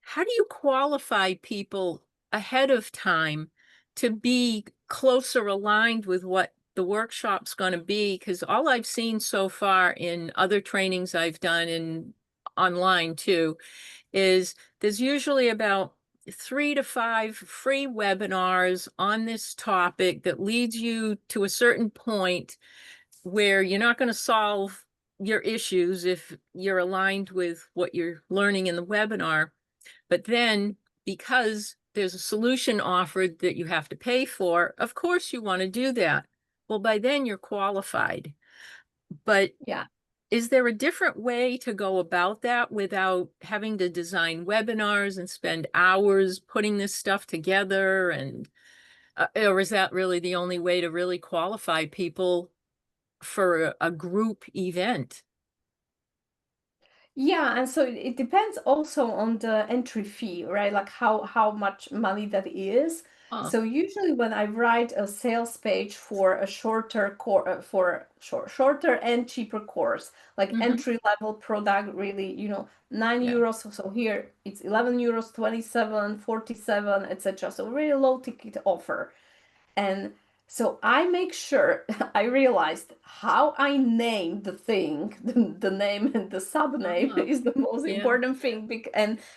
how do you qualify people ahead of time to be closer aligned with what the workshop's going to be? Because all I've seen so far in other trainings I've done and online too is there's usually about 3 to 5 free webinars on this topic that leads you to a certain point where you're not going to solve your issues if you're aligned with what you're learning in the webinar. But then, because there's a solution offered that you have to pay for, of course you want to do that. Well, by then you're qualified. But Yeah. is there a different way to go about that without having to design webinars and spend hours putting this stuff together? And or is that really the only way to really qualify people for a group event? Yeah, and so it depends also on the entry fee, right? Like how much money that is. Oh, So usually when I write a sales page for a shorter shorter and cheaper course, like mm-hmm. entry level product, really, 9 Yeah. euros. So here it's 11 euros, 27, 47, etc. So really low ticket offer. And so I make sure I realized how I name the thing, the name and the sub name Uh-huh. is the most Yeah. important thing.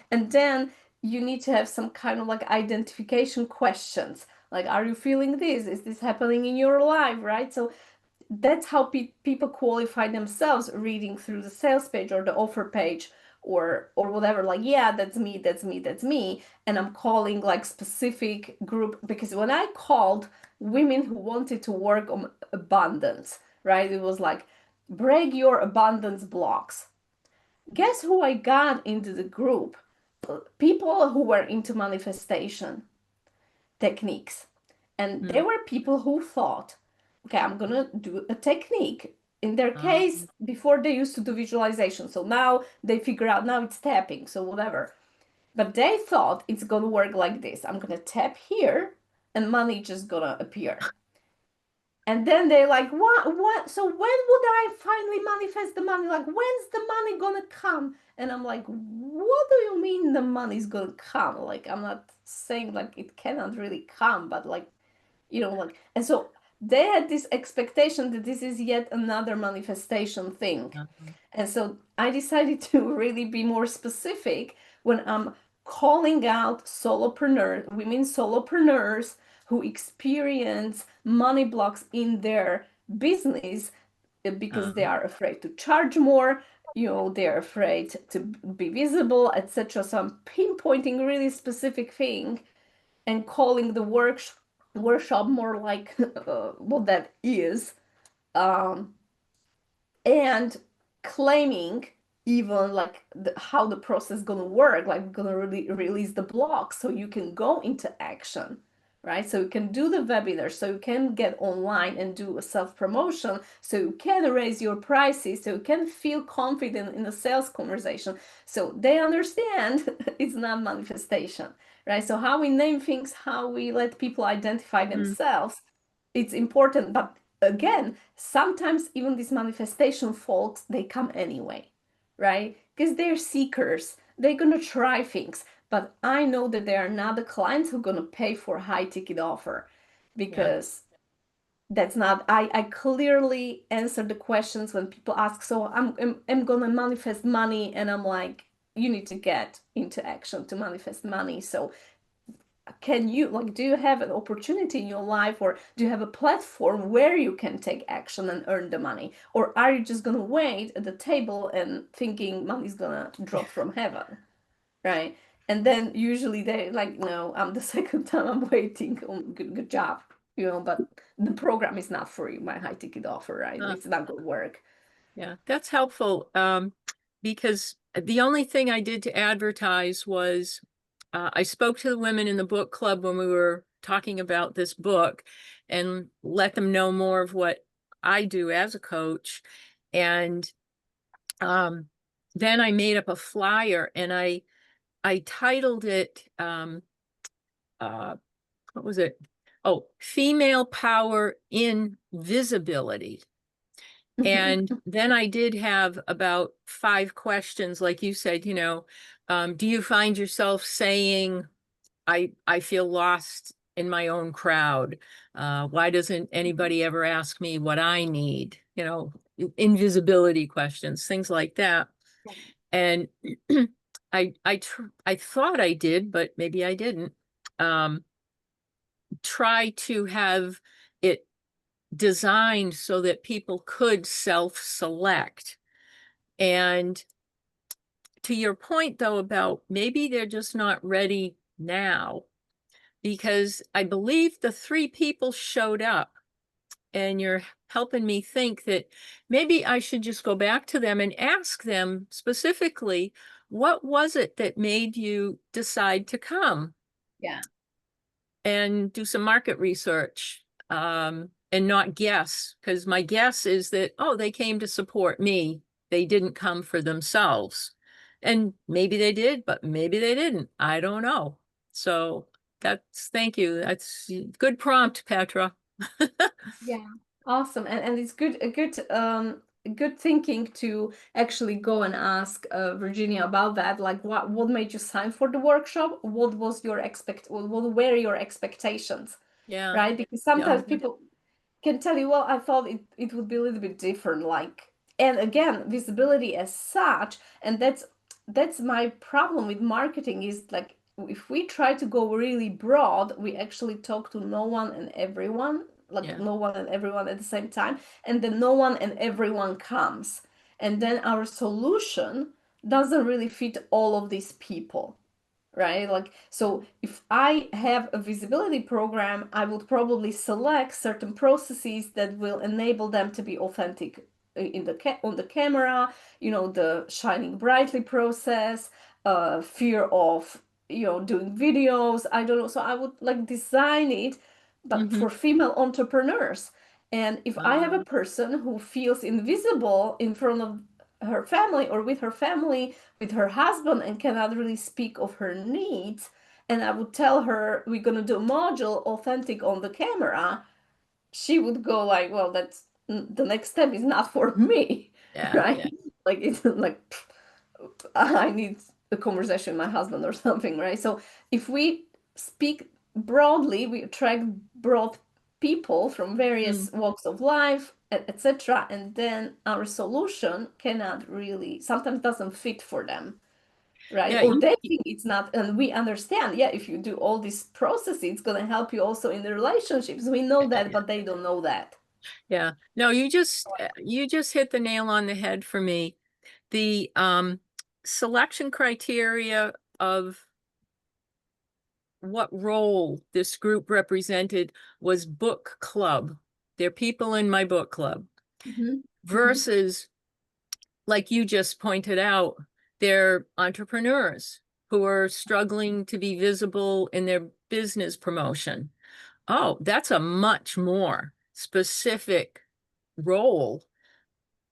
And then you need to have some kind of like identification questions. Like, are you feeling this? Is this happening in your life? Right? So that's how people qualify themselves reading through the sales page or the offer page or whatever, like, yeah, that's me, that's me, that's me. And I'm calling like specific group, because when I called women who wanted to work on abundance, right, it was like, break your abundance blocks. Guess who I got into the group? People who were into manifestation techniques. And Mm. there were people who thought, okay, I'm gonna do a technique. In their case, before they used to do visualization. So now they figure out now it's tapping, so whatever. But they thought it's gonna work like this. I'm gonna tap here and money just gonna appear. And then they're like, what? So when would I finally manifest the money? Like, when's the money gonna come? And I'm like, what do you mean the money's gonna come? Like, I'm not saying like it cannot really come, but like, like, and so they had this expectation that this is yet another manifestation thing. Uh-huh. And so I decided to really be more specific when I'm calling out solopreneurs, women solopreneurs who experience money blocks in their business because they are afraid to charge more, they're afraid to be visible, etc. So I'm pinpointing really specific thing and calling the workshop more like what that is, um, and claiming even like how the process is gonna work, like we're gonna really release the blocks so you can go into action, right? So you can do the webinar, so you can get online and do a self-promotion, so you can raise your prices, so you can feel confident in the sales conversation, so they understand it's not manifestation, right? So how we name things, how we let people identify themselves, it's important. But again, sometimes even these manifestation folks, they come anyway, right? Because they're seekers, they're gonna try things. But I know that there are not the clients who are gonna pay for high ticket offer, because that's not, I clearly answer the questions when people ask, so I'm gonna manifest money, and I'm like, you need to get into action to manifest money. So can you, like, do you have an opportunity in your life, or do you have a platform where you can take action and earn the money, or are you just going to wait at the table and thinking money's going to drop from heaven, right? And then usually they like, no, I'm the second time I'm waiting. Oh, good job, but the program is not for you, my high ticket offer, right? It's not going to work. Yeah, that's helpful, because the only thing I did to advertise was I spoke to the women in the book club when we were talking about this book and let them know more of what I do as a coach. And then I made up a flyer, and I titled it, what was it? Oh, Female Power in Visibility. And then I did have about 5 questions, like you said, do you find yourself saying, I feel lost in my own crowd? Why doesn't anybody ever ask me what I need? Invisibility questions, things like that. And I thought I did, but maybe I didn't. Try to have it designed so that people could self-select. And to your point, though, about maybe they're just not ready now, because I believe the 3 people showed up, and you're helping me think that maybe I should just go back to them and ask them specifically, what was it that made you decide to come? Yeah. And do some market research, and not guess, because my guess is that, oh, they came to support me. They didn't come for themselves. And maybe they did, but maybe they didn't. I don't know. So thank you. That's good prompt, Petra. Yeah, awesome. And it's good thinking to actually go and ask Virginia about that. Like, what made you sign for the workshop? What was your what were your expectations? Yeah. Right? Because Yeah. sometimes people can tell you, well, I thought it would be a little bit different. Like, and again, visibility as such, and that's my problem with marketing, is like, if we try to go really broad, we actually talk to no one and everyone, like Yeah. no one and everyone at the same time, and then no one and everyone comes, and then our solution doesn't really fit all of these people, right? Like, so if I have a visibility program, I would probably select certain processes that will enable them to be authentic in on the camera, the shining brightly process, fear of doing videos, I don't know. So I would like design it, but Mm-hmm. for female entrepreneurs. And if I have a person who feels invisible in front of her family, or with her family, with her husband, and cannot really speak of her needs, and I would tell her we're going to do a module authentic on the camera, she would go like, well, that's the next step is not for me. Yeah. Right? Yeah. Like, it's like, I need a conversation with my husband or something, right? So if we speak broadly, we attract broad people from various walks of life, etc., and then our solution cannot really, sometimes doesn't fit for them. right? Yeah, Or they think it's not, and we understand, yeah, if you do all this process, it's going to help you also in the relationships. We know that, but they don't know that. yeah. No, you just hit the nail on the head for me. The selection criteria of what role this group represented was book club. They're people in my book club versus, like you just pointed out, they're entrepreneurs who are struggling to be visible in their business promotion. Oh, that's a much more specific role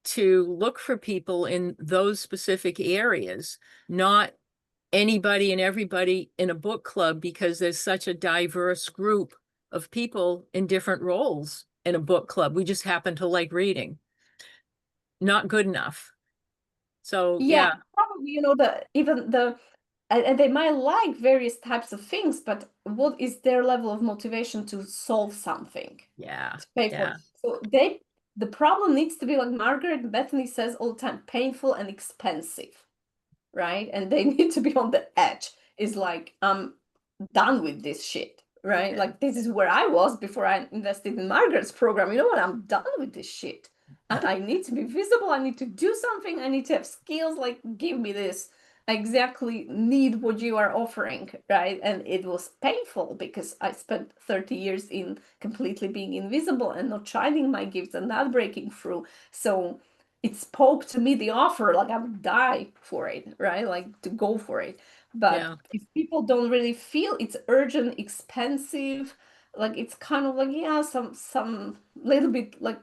to look for people in those specific areas, not anybody and everybody in a book club, because there's such a diverse group of people in different roles in a book club. We just happen to like reading. Not good enough. So yeah, probably, and they might like various types of things, but what is their level of motivation to solve something, yeah, to pay for? So the problem needs to be, like Margaret Bethany says all the time, painful and expensive, right? And they need to be on the edge. It's like, I'm done with this shit, right? Like, this is where I was before I invested in Margaret's program. You know what? I'm done with this shit. I need to be visible. I need to do something. I need to have skills. Like, give me this. I exactly need what you are offering, right? And it was painful because I spent 30 years in completely being invisible and not shining my gifts and not breaking through. So it spoke to me, the offer, like I would die for it, right? Like, to go for it. But if people don't really feel it's urgent, expensive, like it's kind of like, yeah, some little bit, like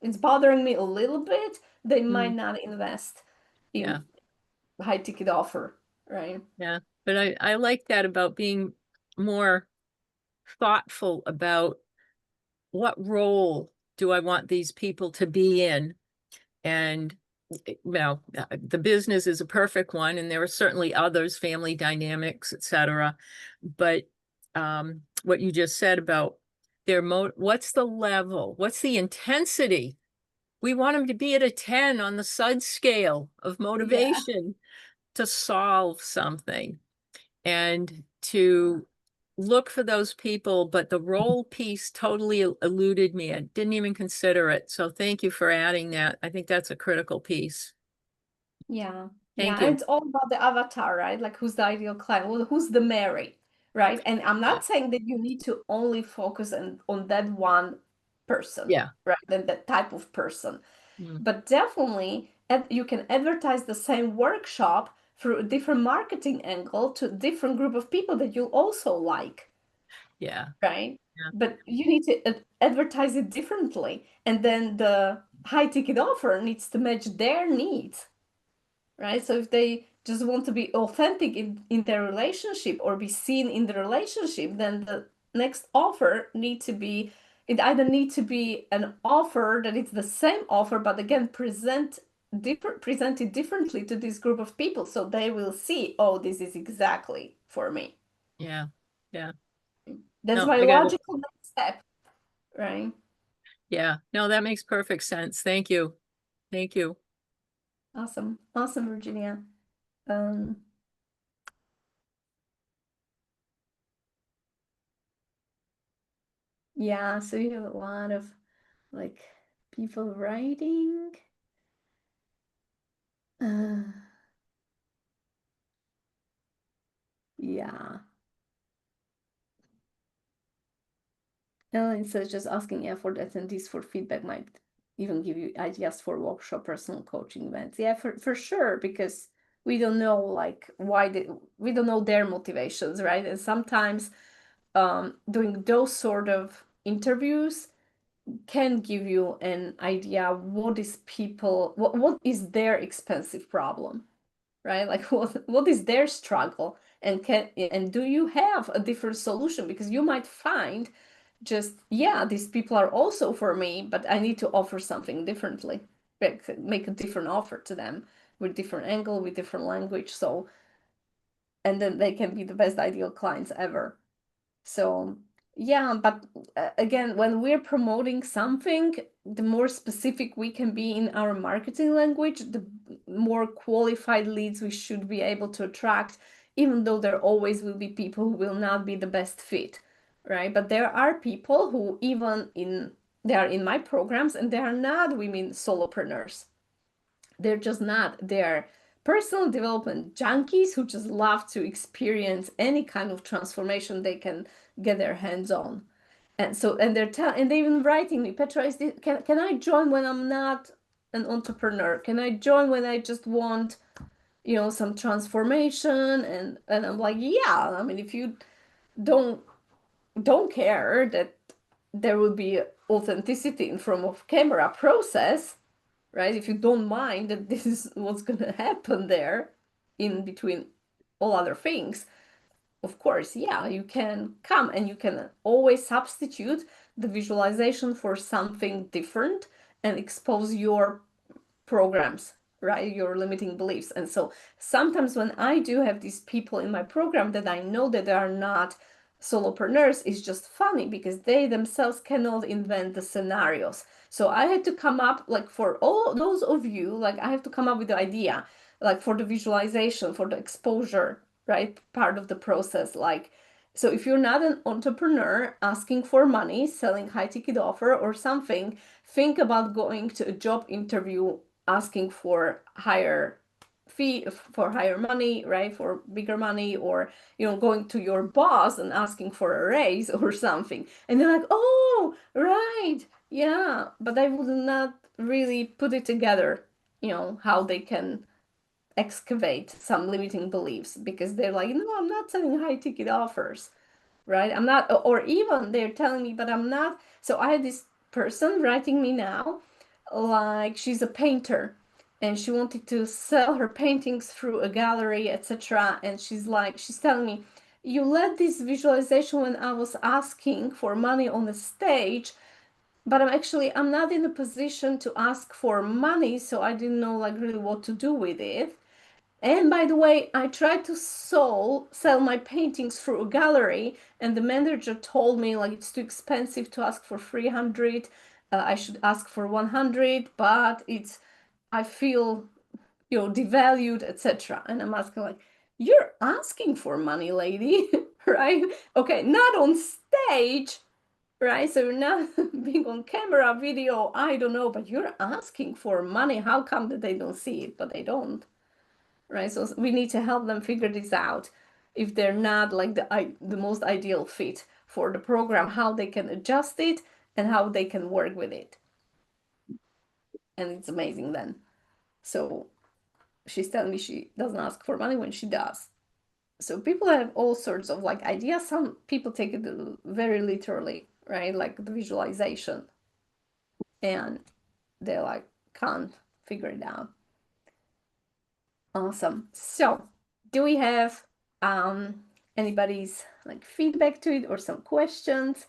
it's bothering me a little bit, they might not invest in high ticket offer, right? Yeah. But I like that about being more thoughtful about what role do I want these people to be in. And well, the business is a perfect one, and there are certainly others, family dynamics, etc. But what you just said about what's the level? What's the intensity? We want them to be at a 10 on the SUD scale of motivation to solve something and to look for those people. But the role piece totally eluded me. I didn't even consider it. So thank you for adding that. I think that's a critical piece. Yeah. Thank And you. it's all about the avatar, right? Like, who's the ideal client? Well, who's the Mary, right? And I'm not saying that you need to only focus on that one person, right? Then that type of person. But definitely you can advertise the same workshop through a different marketing angle to a different group of people that you also like. Right? But you need to advertise it differently. And then the high ticket offer needs to match their needs. Right? So if they just want to be authentic in their relationship or be seen in the relationship, then the next offer it either need to be an offer that it's the same offer, but again, presented differently to this group of people, so they will see, oh, this is exactly for me. Yeah. That's No, my I got it. logical next step, right? Yeah. No, that makes perfect sense. Thank you. Thank you. Awesome, Virginia. Yeah, so you have a lot of like people writing. Yeah. And so just asking for the attendees for feedback might even give you ideas for workshop, personal coaching events. Yeah, for sure, because we don't know like we don't know their motivations, right? And sometimes doing those sort of interviews can give you an idea what is their expensive problem, right? Like what is their struggle, and do you have a different solution? Because you might find just, yeah, these people are also for me, but I need to offer something differently, make a different offer to them with different angle, with different language. So, and then they can be the best ideal clients ever. So yeah, but again, when we're promoting something, the more specific we can be in our marketing language, more qualified leads we should be able to attract, even though there always will be people who will not be the best fit, right? But there are people who they are in my programs and they are not women solopreneurs. They're just not. They're personal development junkies who just love to experience any kind of transformation they can get their hands on. And so, and they're even writing me, Petra, can I join when I'm not an entrepreneur? Can I join when I just want, some transformation? And I'm like, yeah. I mean, if you don't care that there will be authenticity in front of camera process, right? If you don't mind that this is what's going to happen there in between all other things, of course, yeah, you can come and you can always substitute the visualization for something different and expose your programs, right? Your limiting beliefs. And so sometimes when I do have these people in my program that I know that they are not solopreneurs, it's just funny because they themselves cannot invent the scenarios. So I had to come up, like, for all those of you, like, I have to come up with the idea, like, for the visualization, for the exposure, right, part of the process. Like, so if you're not an entrepreneur asking for money, selling high ticket offer or something, think about going to a job interview asking for higher fee, for higher money, right, for bigger money, or going to your boss and asking for a raise or something, and they're like, oh, right, yeah, but I would not really put it together, how they can excavate some limiting beliefs, because they're like, no, I'm not selling high ticket offers, right? I'm not, or even they're telling me, but I'm not. So I had this person writing me now, like, she's a painter and she wanted to sell her paintings through a gallery, etc. And she's telling me, you led this visualization when I was asking for money on the stage, but I'm not in a position to ask for money, so I didn't know, like, really what to do with it. And by the way, I tried to sell my paintings through a gallery, and the manager told me, like, it's too expensive to ask for 300. I should ask for 100, but I feel, devalued, etc. And I'm asking, like, you're asking for money, lady, right? Okay, not on stage, right? So you're not being on camera, video, I don't know, but you're asking for money. How come that they don't see it, but they don't? Right? So we need to help them figure this out. If they're not, like, the most ideal fit for the program, how they can adjust it and how they can work with it. And it's amazing then. So she's telling me she doesn't ask for money when she does. So people have all sorts of, like, ideas. Some people take it very literally, right? Like the visualization. And they're like, can't figure it out. Awesome. So do we have anybody's, like, feedback to it or some questions?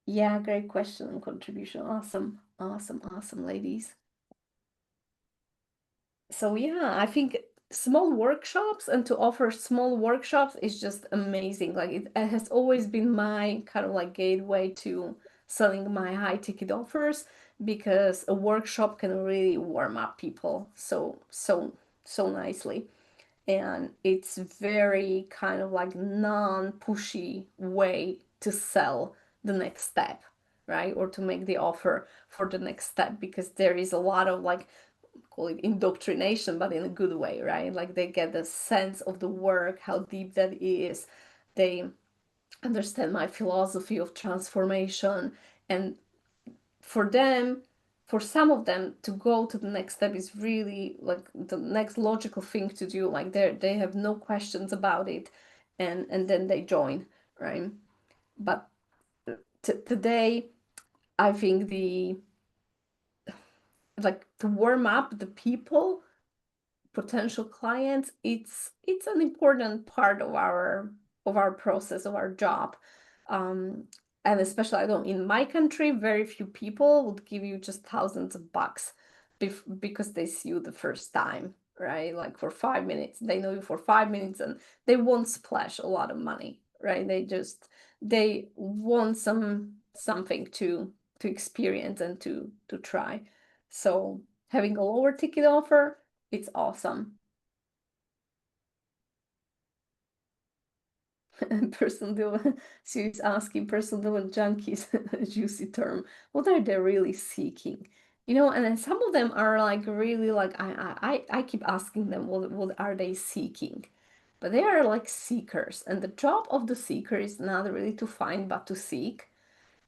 Yeah, great question and contribution. Awesome, awesome, awesome, ladies. So yeah, I think small workshops, and to offer small workshops is just amazing. Like, it has always been my kind of, like, gateway to selling my high ticket offers, because a workshop can really warm up people so nicely. And it's very kind of like non-pushy way to sell the next step, right? Or to make the offer for the next step, because there is a lot of, like, call it indoctrination, but in a good way, right? Like, they get the sense of the work, how deep that is. They understand my philosophy of transformation. And for some of them, to go to the next step is really, like, the next logical thing to do. Like, they have no questions about it, and then they join, right? But today, I think like, to warm up the people, potential clients, it's an important part of our process, of our job. And especially, I don't, in my country, very few people would give you just thousands of bucks because they see you the first time, right? Like, for 5 minutes, they know you for 5 minutes, and they won't splash a lot of money, right? They want something to experience and to try. So having a lower ticket offer, it's awesome. She's asking personal development junkies, a juicy term. What are they really seeking? You know, and then some of them are like really like I keep asking them what are they seeking? But they are like seekers, and the job of the seeker is not really to find but to seek.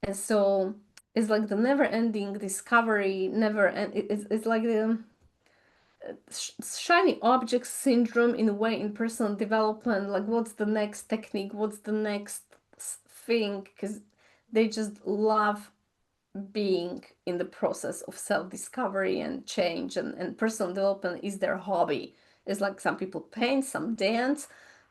And so it's like the never-ending discovery, it's like the shiny object syndrome in a way in personal development, like what's the next technique, what's the next thing, because they just love being in the process of self-discovery and change, and personal development is their hobby. It's like some people paint, some dance,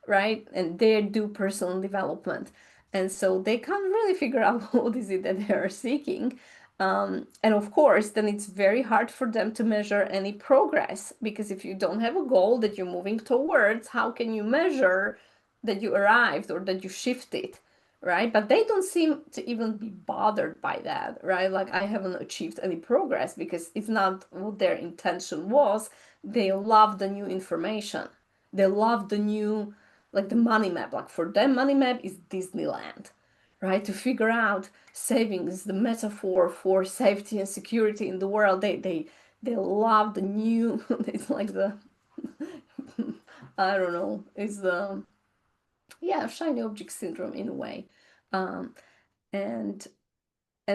right, and they do personal development, and so they can't really figure out what is it that they are seeking. And of course, then it's very hard for them to measure any progress, because if you don't have a goal that you're moving towards, how can you measure that you arrived or that you shifted, right? But they don't seem to even be bothered by that, right? Like, I haven't achieved any progress because it's not what their intention was. They love the new information. They love the new, like the money map. Like, for them, money map is Disneyland, right? To figure out savings, the metaphor for safety and security in the world. They love the new. It's like the I don't know. It's the shiny object syndrome in a way. Um, and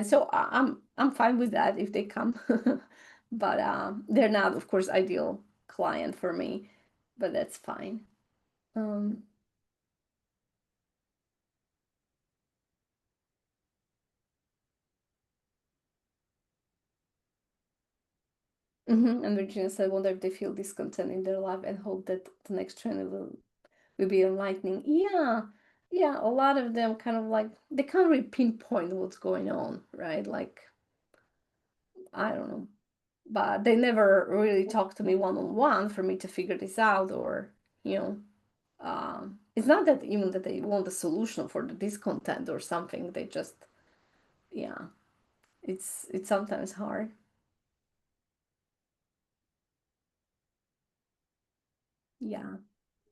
so I'm fine with that if they come. But they're not, of course, ideal client for me, but that's fine. um and Virginia said, wonder if they feel discontent in their life and hope that the next trend will be enlightening. Yeah, a lot of them kind of like, they can't really pinpoint what's going on, right? Like, I don't know, but they never really talk to me one-on-one for me to figure this out, or you know, it's not that even that they want a solution for the discontent or something. They just, yeah, it's sometimes hard. Yeah.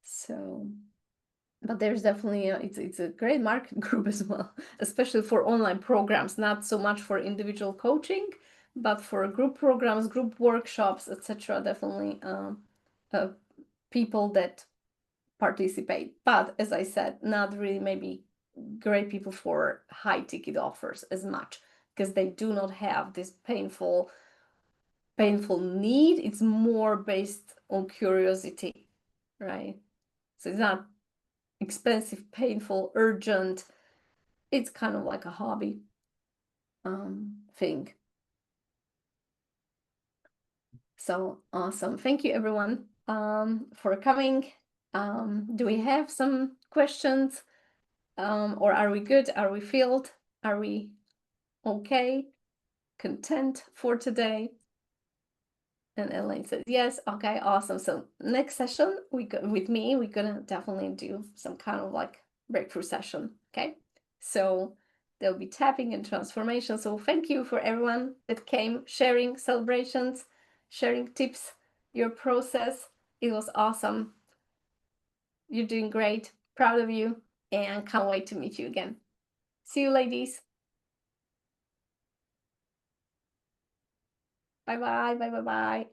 So, but there's definitely it's a great market group as well, especially for online programs, not so much for individual coaching, but for group programs, group workshops, etc. Definitely uh, people that participate. But as I said, not really maybe great people for high ticket offers as much, because they do not have this painful need. It's more based on curiosity, right? So it's not expensive, painful, urgent. It's kind of like a hobby thing. So awesome. Thank you everyone for coming. Do we have some questions? Or are we good? Are we filled? Are we okay? Content for today? And Elaine says yes. Okay, awesome. So next session with me, we're gonna definitely do some kind of like breakthrough session. Okay, so there'll be tapping and transformation. So thank you for everyone that came, sharing celebrations, sharing tips, your process. It was awesome. You're doing great. Proud of you, and can't wait to meet you again. See you, ladies. Bye bye. Bye bye bye.